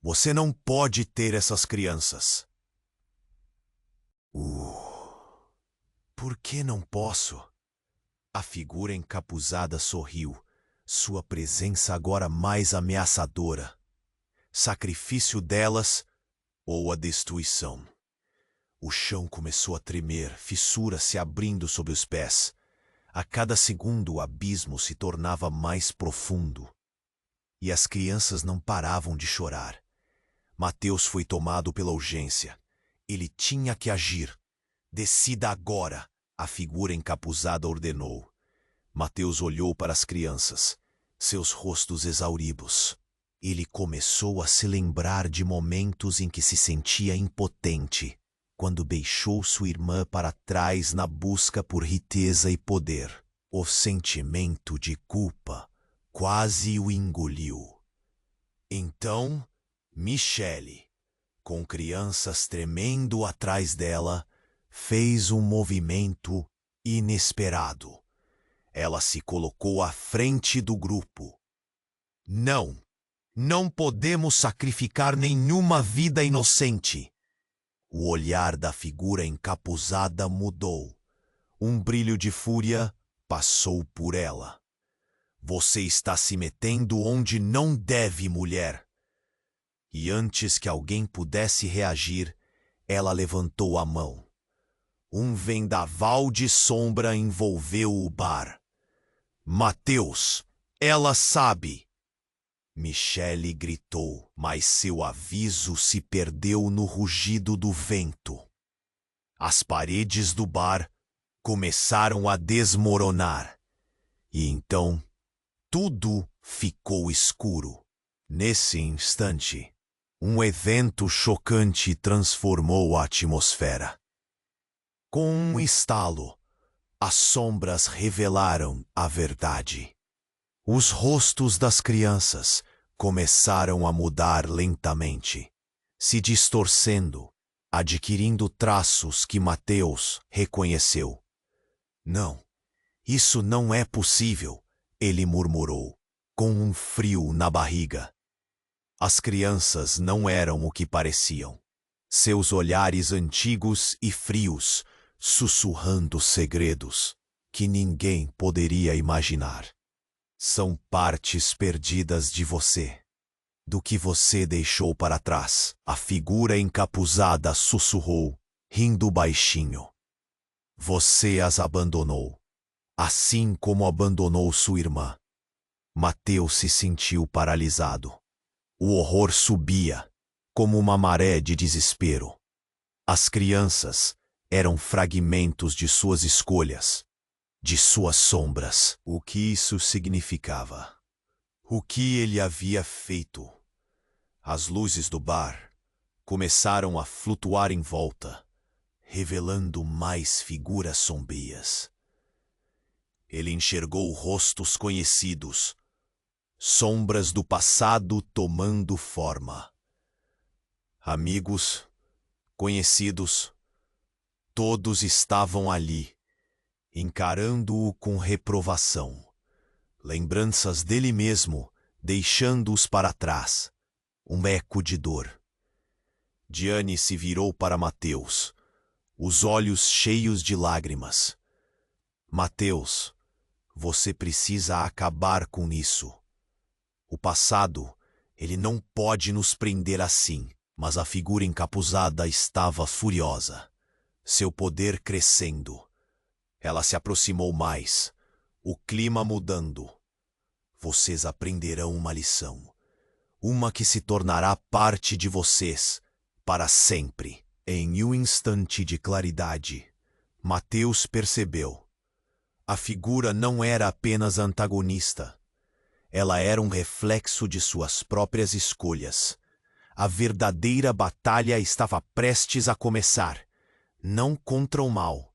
Você não pode ter essas crianças. Por que não posso? A figura encapuzada sorriu, sua presença agora mais ameaçadora. Sacrifício delas ou a destruição. O chão começou a tremer, fissuras se abrindo sob os pés. A cada segundo o abismo se tornava mais profundo. E as crianças não paravam de chorar. Mateus foi tomado pela urgência. Ele tinha que agir. Decida agora, a figura encapuzada ordenou. Mateus olhou para as crianças, seus rostos exauridos. Ele começou a se lembrar de momentos em que se sentia impotente, quando deixou sua irmã para trás na busca por riqueza e poder. O sentimento de culpa quase o engoliu. Então, Michele, com crianças tremendo atrás dela, fez um movimento inesperado. Ela se colocou à frente do grupo. Não! Não podemos sacrificar nenhuma vida inocente! O olhar da figura encapuzada mudou. Um brilho de fúria passou por ela. Você está se metendo onde não deve, mulher. E antes que alguém pudesse reagir, ela levantou a mão. Um vendaval de sombra envolveu o bar. Mateus, ela sabe! Michele gritou, mas seu aviso se perdeu no rugido do vento. As paredes do bar começaram a desmoronar. E então, tudo ficou escuro. Nesse instante, um evento chocante transformou a atmosfera. Com um estalo, as sombras revelaram a verdade. Os rostos das crianças começaram a mudar lentamente, se distorcendo, adquirindo traços que Mateus reconheceu. Não, isso não é possível, ele murmurou, com um frio na barriga. As crianças não eram o que pareciam. Seus olhares antigos e frios, sussurrando segredos que ninguém poderia imaginar. São partes perdidas de você, do que você deixou para trás. A figura encapuzada sussurrou, rindo baixinho. Você as abandonou, assim como abandonou sua irmã. Mateus se sentiu paralisado. O horror subia, como uma maré de desespero. As crianças eram fragmentos de suas escolhas, de suas sombras. O que isso significava? O que ele havia feito? As luzes do bar começaram a flutuar em volta, revelando mais figuras sombrias. Ele enxergou rostos conhecidos, sombras do passado tomando forma. Amigos, conhecidos, todos estavam ali, encarando-o com reprovação. Lembranças dele mesmo, deixando-os para trás. Um eco de dor. Diane se virou para Mateus, os olhos cheios de lágrimas. Mateus, você precisa acabar com isso. O passado, ele não pode nos prender assim. Mas a figura encapuzada estava furiosa, seu poder crescendo. Ela se aproximou mais, o clima mudando. Vocês aprenderão uma lição, uma que se tornará parte de vocês para sempre. Em um instante de claridade, Mateus percebeu. A figura não era apenas antagonista. Ela era um reflexo de suas próprias escolhas. A verdadeira batalha estava prestes a começar, não contra o mal,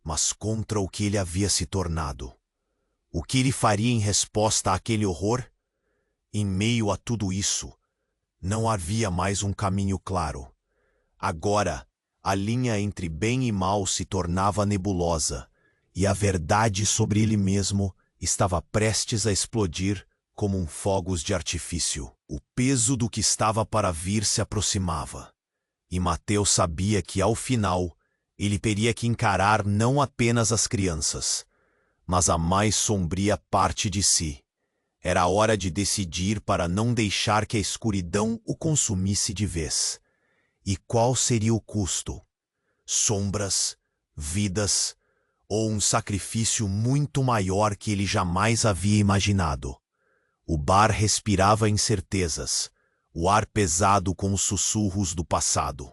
mas contra o que ele havia se tornado. O que ele faria em resposta àquele horror? Em meio a tudo isso, não havia mais um caminho claro. Agora, a linha entre bem e mal se tornava nebulosa, e a verdade sobre ele mesmo estava prestes a explodir como um fogos de artifício. O peso do que estava para vir se aproximava, e Mateus sabia que, ao final, ele teria que encarar não apenas as crianças, mas a mais sombria parte de si. Era hora de decidir para não deixar que a escuridão o consumisse de vez. E qual seria o custo? Sombras, vidas ou um sacrifício muito maior que ele jamais havia imaginado? O bar respirava incertezas, o ar pesado com os sussurros do passado.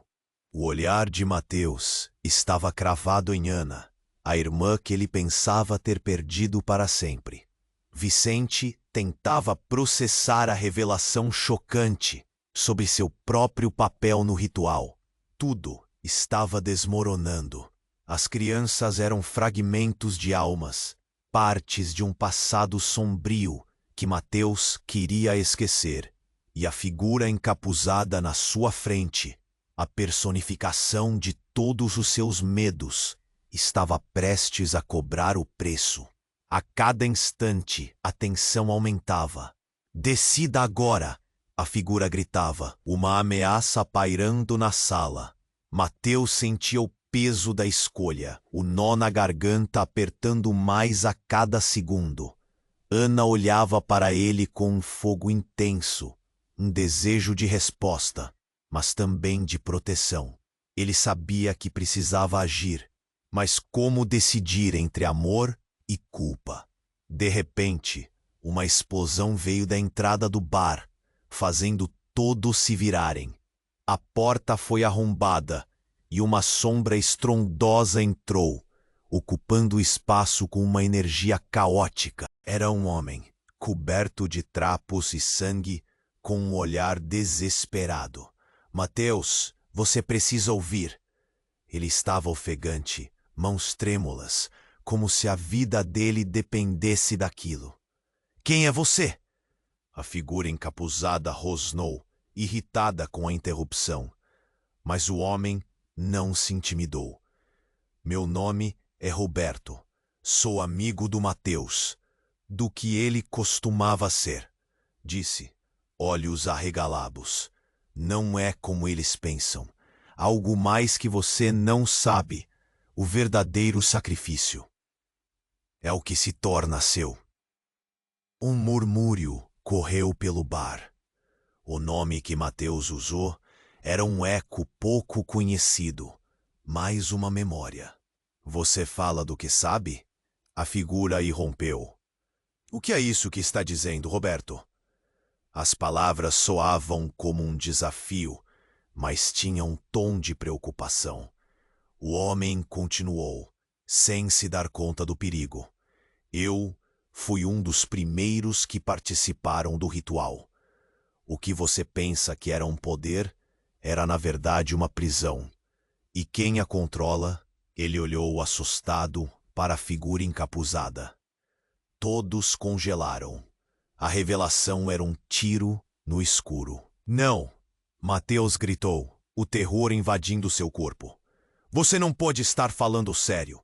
O olhar de Mateus estava cravado em Ana, a irmã que ele pensava ter perdido para sempre. Vicente tentava processar a revelação chocante sobre seu próprio papel no ritual. Tudo estava desmoronando. As crianças eram fragmentos de almas, partes de um passado sombrio que Mateus queria esquecer. E a figura encapuzada na sua frente, a personificação de todos os seus medos, estava prestes a cobrar o preço. A cada instante, a tensão aumentava. "Decida agora!" a figura gritava, uma ameaça pairando na sala. Mateus sentia o peso da escolha, o nó na garganta apertando mais a cada segundo. Ana olhava para ele com um fogo intenso, um desejo de resposta, mas também de proteção. Ele sabia que precisava agir, mas como decidir entre amor e culpa? De repente, uma explosão veio da entrada do bar, fazendo todos se virarem. A porta foi arrombada e uma sombra estrondosa entrou, ocupando o espaço com uma energia caótica. Era um homem, coberto de trapos e sangue, com um olhar desesperado. "Mateus, você precisa ouvir." Ele estava ofegante, mãos trêmulas, como se a vida dele dependesse daquilo. "Quem é você?" A figura encapuzada rosnou, irritada com a interrupção. Mas o homem não se intimidou. "Meu nome é Roberto. Sou amigo do Mateus, do que ele costumava ser", disse, olhos arregalados. "Não é como eles pensam. Algo mais que você não sabe. O verdadeiro sacrifício é o que se torna seu." Um murmúrio correu pelo bar. O nome que Mateus usou era um eco pouco conhecido, mais uma memória. "Você fala do que sabe?" A figura irrompeu. "O que é isso que está dizendo, Roberto?" As palavras soavam como um desafio, mas tinham um tom de preocupação. O homem continuou, sem se dar conta do perigo. "Eu fui um dos primeiros que participaram do ritual. O que você pensa que era um poder, era na verdade uma prisão. E quem a controla?" Ele olhou assustado para a figura encapuzada. Todos congelaram. A revelação era um tiro no escuro. "Não!" Mateus gritou, o terror invadindo seu corpo. "Você não pode estar falando sério."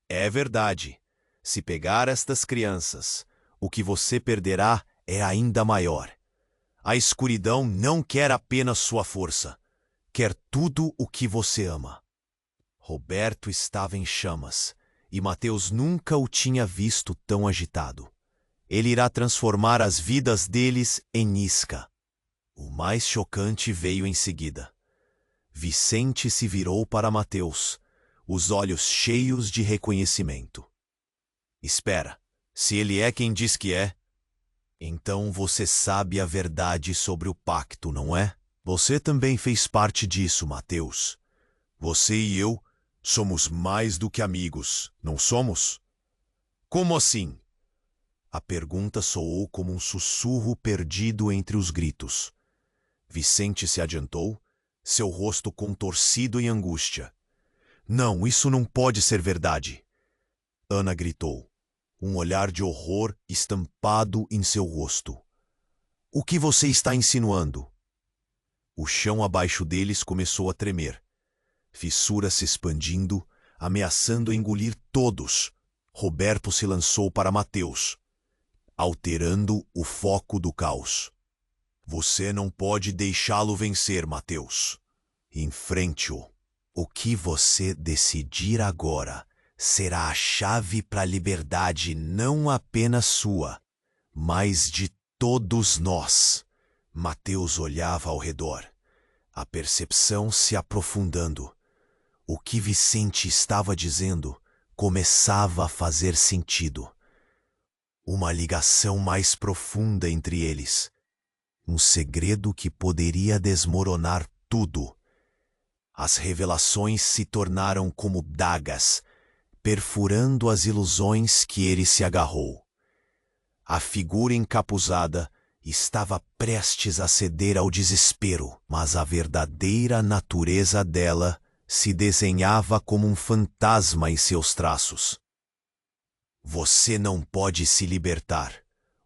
"É verdade. Se pegar estas crianças, o que você perderá é ainda maior. A escuridão não quer apenas sua força, quer tudo o que você ama." Roberto estava em chamas, e Mateus nunca o tinha visto tão agitado. Ele irá transformar as vidas deles em isca. O mais chocante veio em seguida. Vicente se virou para Mateus, os olhos cheios de reconhecimento. "Espera, se ele é quem diz que é, então você sabe a verdade sobre o pacto, não é? Você também fez parte disso, Mateus. Você e eu somos mais do que amigos, não somos?" "Como assim?" A pergunta soou como um sussurro perdido entre os gritos. Vicente se adiantou, seu rosto contorcido em angústia. "Não, isso não pode ser verdade." Ana gritou. um olhar de horror estampado em seu rosto. O que você está insinuando? O chão abaixo deles começou a tremer, fissuras se expandindo, ameaçando engolir todos. Roberto se lançou para Mateus, alterando o foco do caos. Você não pode deixá-lo vencer, Mateus. Enfrente-o. O que você decidir agora será a chave para a liberdade não apenas sua, mas de todos nós. Mateus olhava ao redor, a percepção se aprofundando. O que Vicente estava dizendo começava a fazer sentido. Uma ligação mais profunda entre eles. Um segredo que poderia desmoronar tudo. As revelações se tornaram como dagas, perfurando as ilusões que ele se agarrou. A figura encapuzada estava prestes a ceder ao desespero, mas a verdadeira natureza dela se desenhava como um fantasma em seus traços. Você não pode se libertar.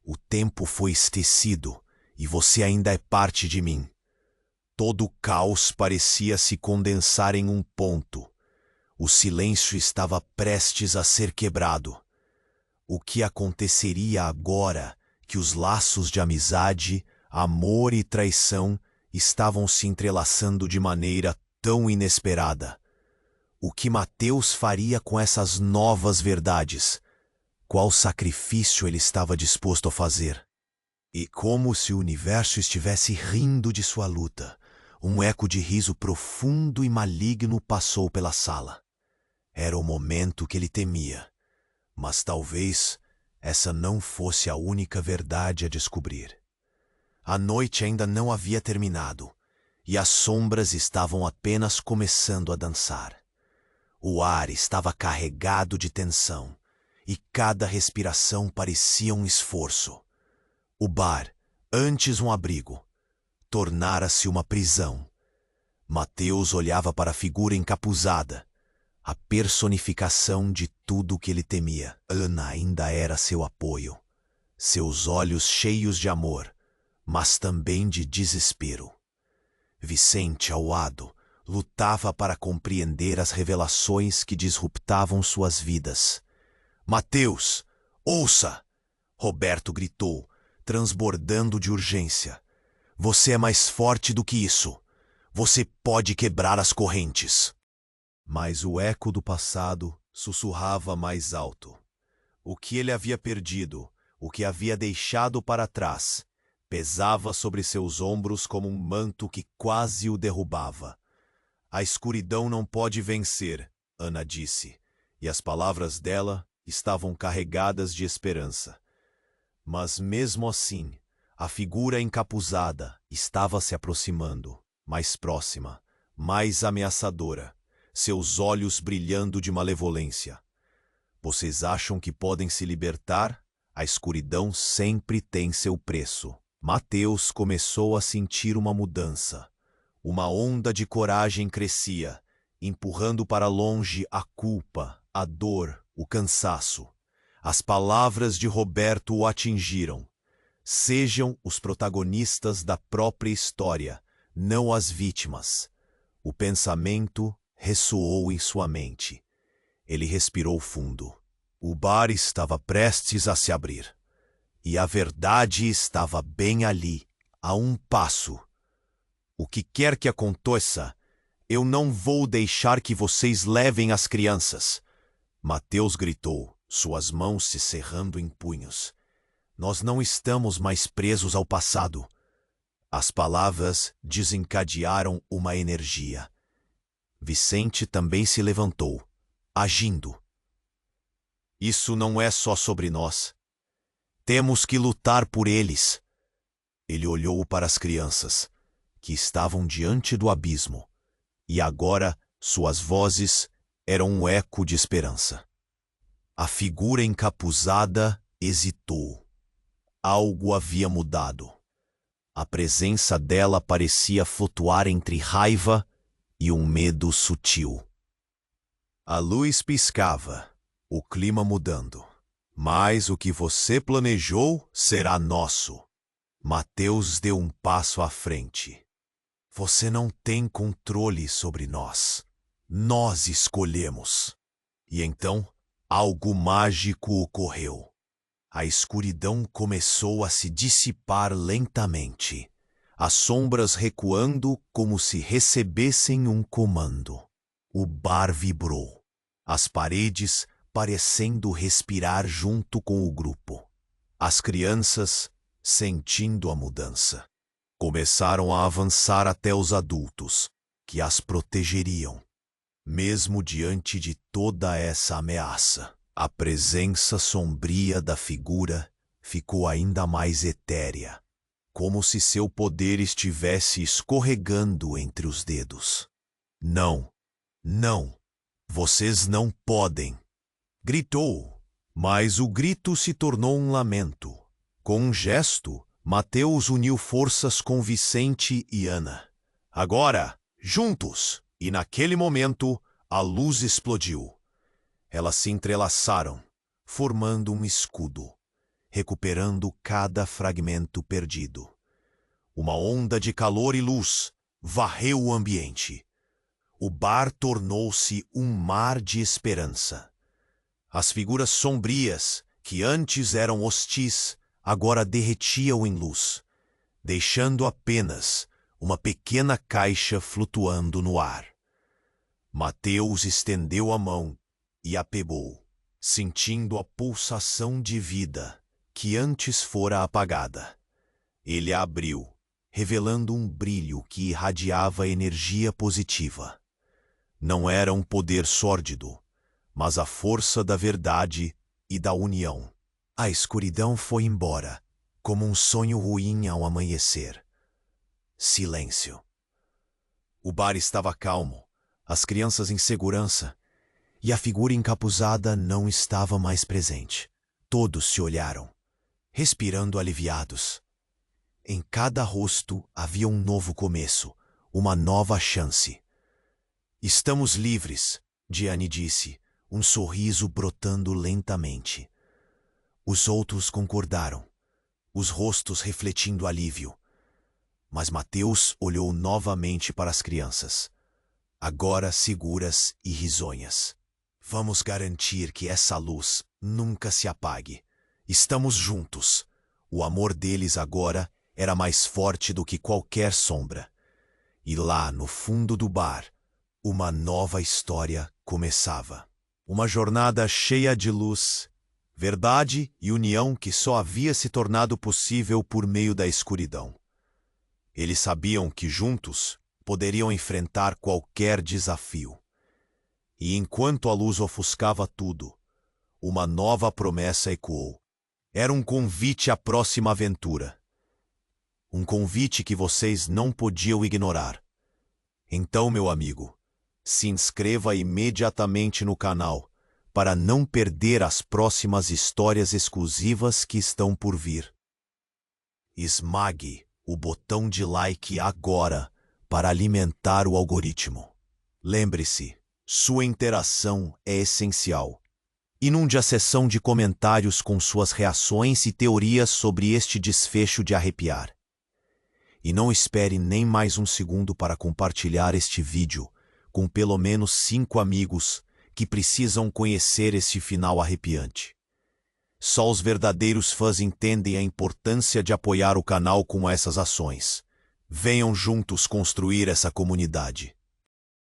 O tempo foi esquecido e você ainda é parte de mim. Todo o caos parecia se condensar em um ponto. O silêncio estava prestes a ser quebrado. O que aconteceria agora que os laços de amizade, amor e traição estavam se entrelaçando de maneira tão inesperada? O que Mateus faria com essas novas verdades? Qual sacrifício ele estava disposto a fazer? E como se o universo estivesse rindo de sua luta, um eco de riso profundo e maligno passou pela sala. Era o momento que ele temia, mas talvez essa não fosse a única verdade a descobrir. A noite ainda não havia terminado, e as sombras estavam apenas começando a dançar. O ar estava carregado de tensão, e cada respiração parecia um esforço. O bar, antes um abrigo, tornara-se uma prisão. Mateus olhava para a figura encapuzada, a personificação de tudo o que ele temia. Ana ainda era seu apoio, seus olhos cheios de amor, mas também de desespero. Vicente, ao lado, lutava para compreender as revelações que disruptavam suas vidas. Mateus, ouça! Roberto gritou, transbordando de urgência. Você é mais forte do que isso. Você pode quebrar as correntes. Mas o eco do passado sussurrava mais alto. O que ele havia perdido, o que havia deixado para trás, pesava sobre seus ombros como um manto que quase o derrubava. A escuridão não pode vencer, Ana disse, e as palavras dela estavam carregadas de esperança. Mas mesmo assim, a figura encapuzada estava se aproximando, mais próxima, mais ameaçadora, seus olhos brilhando de malevolência. Vocês acham que podem se libertar? A escuridão sempre tem seu preço. Mateus começou a sentir uma mudança. Uma onda de coragem crescia, empurrando para longe a culpa, a dor, o cansaço. As palavras de Roberto o atingiram. Sejam os protagonistas da própria história, não as vítimas. O pensamento ressoou em sua mente. Ele respirou fundo. O bar estava prestes a se abrir. E a verdade estava bem ali, a um passo. O que quer que aconteça, eu não vou deixar que vocês levem as crianças. Mateus gritou, suas mãos se cerrando em punhos. Nós não estamos mais presos ao passado. As palavras desencadearam uma energia. Vicente também se levantou, agindo. Isso não é só sobre nós. Temos que lutar por eles. Ele olhou para as crianças, que estavam diante do abismo, e agora suas vozes eram um eco de esperança. A figura encapuzada hesitou. Algo havia mudado. A presença dela parecia flutuar entre raiva e um medo sutil. A luz piscava, o clima mudando. Mas o que você planejou será nosso. Mateus deu um passo à frente. Você não tem controle sobre nós. Nós escolhemos. E então, algo mágico ocorreu. A escuridão começou a se dissipar lentamente, as sombras recuando como se recebessem um comando. O bar vibrou, as paredes parecendo respirar junto com o grupo. As crianças, sentindo a mudança, começaram a avançar até os adultos, que as protegeriam. Mesmo diante de toda essa ameaça, a presença sombria da figura ficou ainda mais etérea, como se seu poder estivesse escorregando entre os dedos. Não, não, vocês não podem! Gritou, mas o grito se tornou um lamento. Com um gesto, Mateus uniu forças com Vicente e Ana. Agora, juntos! E naquele momento, a luz explodiu. Elas se entrelaçaram, formando um escudo, recuperando cada fragmento perdido. Uma onda de calor e luz varreu o ambiente. O bar tornou-se um mar de esperança. As figuras sombrias, que antes eram hostis, agora derretiam em luz, deixando apenas uma pequena caixa flutuando no ar. Mateus estendeu a mão e a pegou, sentindo a pulsação de vida que antes fora apagada. Ele a abriu, revelando um brilho que irradiava energia positiva. Não era um poder sórdido, mas a força da verdade e da união. A escuridão foi embora, como um sonho ruim ao amanhecer. Silêncio. O bar estava calmo, as crianças em segurança, e a figura encapuzada não estava mais presente. Todos se olharam, respirando aliviados. Em cada rosto havia um novo começo, uma nova chance. Estamos livres, Gianni disse, um sorriso brotando lentamente. Os outros concordaram, os rostos refletindo alívio. Mas Mateus olhou novamente para as crianças, agora seguras e risonhas. Vamos garantir que essa luz nunca se apague. Estamos juntos. O amor deles agora era mais forte do que qualquer sombra. E lá, no fundo do bar, uma nova história começava. Uma jornada cheia de luz, verdade e união que só havia se tornado possível por meio da escuridão. Eles sabiam que juntos poderiam enfrentar qualquer desafio. E enquanto a luz ofuscava tudo, uma nova promessa ecoou. Era um convite à próxima aventura. Um convite que vocês não podiam ignorar. Então, meu amigo, se inscreva imediatamente no canal para não perder as próximas histórias exclusivas que estão por vir. Esmague o botão de like agora para alimentar o algoritmo. Lembre-se, sua interação é essencial. Inunde a seção de comentários com suas reações e teorias sobre este desfecho de arrepiar. E não espere nem mais um segundo para compartilhar este vídeo com pelo menos 5 amigos que precisam conhecer este final arrepiante. Só os verdadeiros fãs entendem a importância de apoiar o canal com essas ações. Venham juntos construir essa comunidade.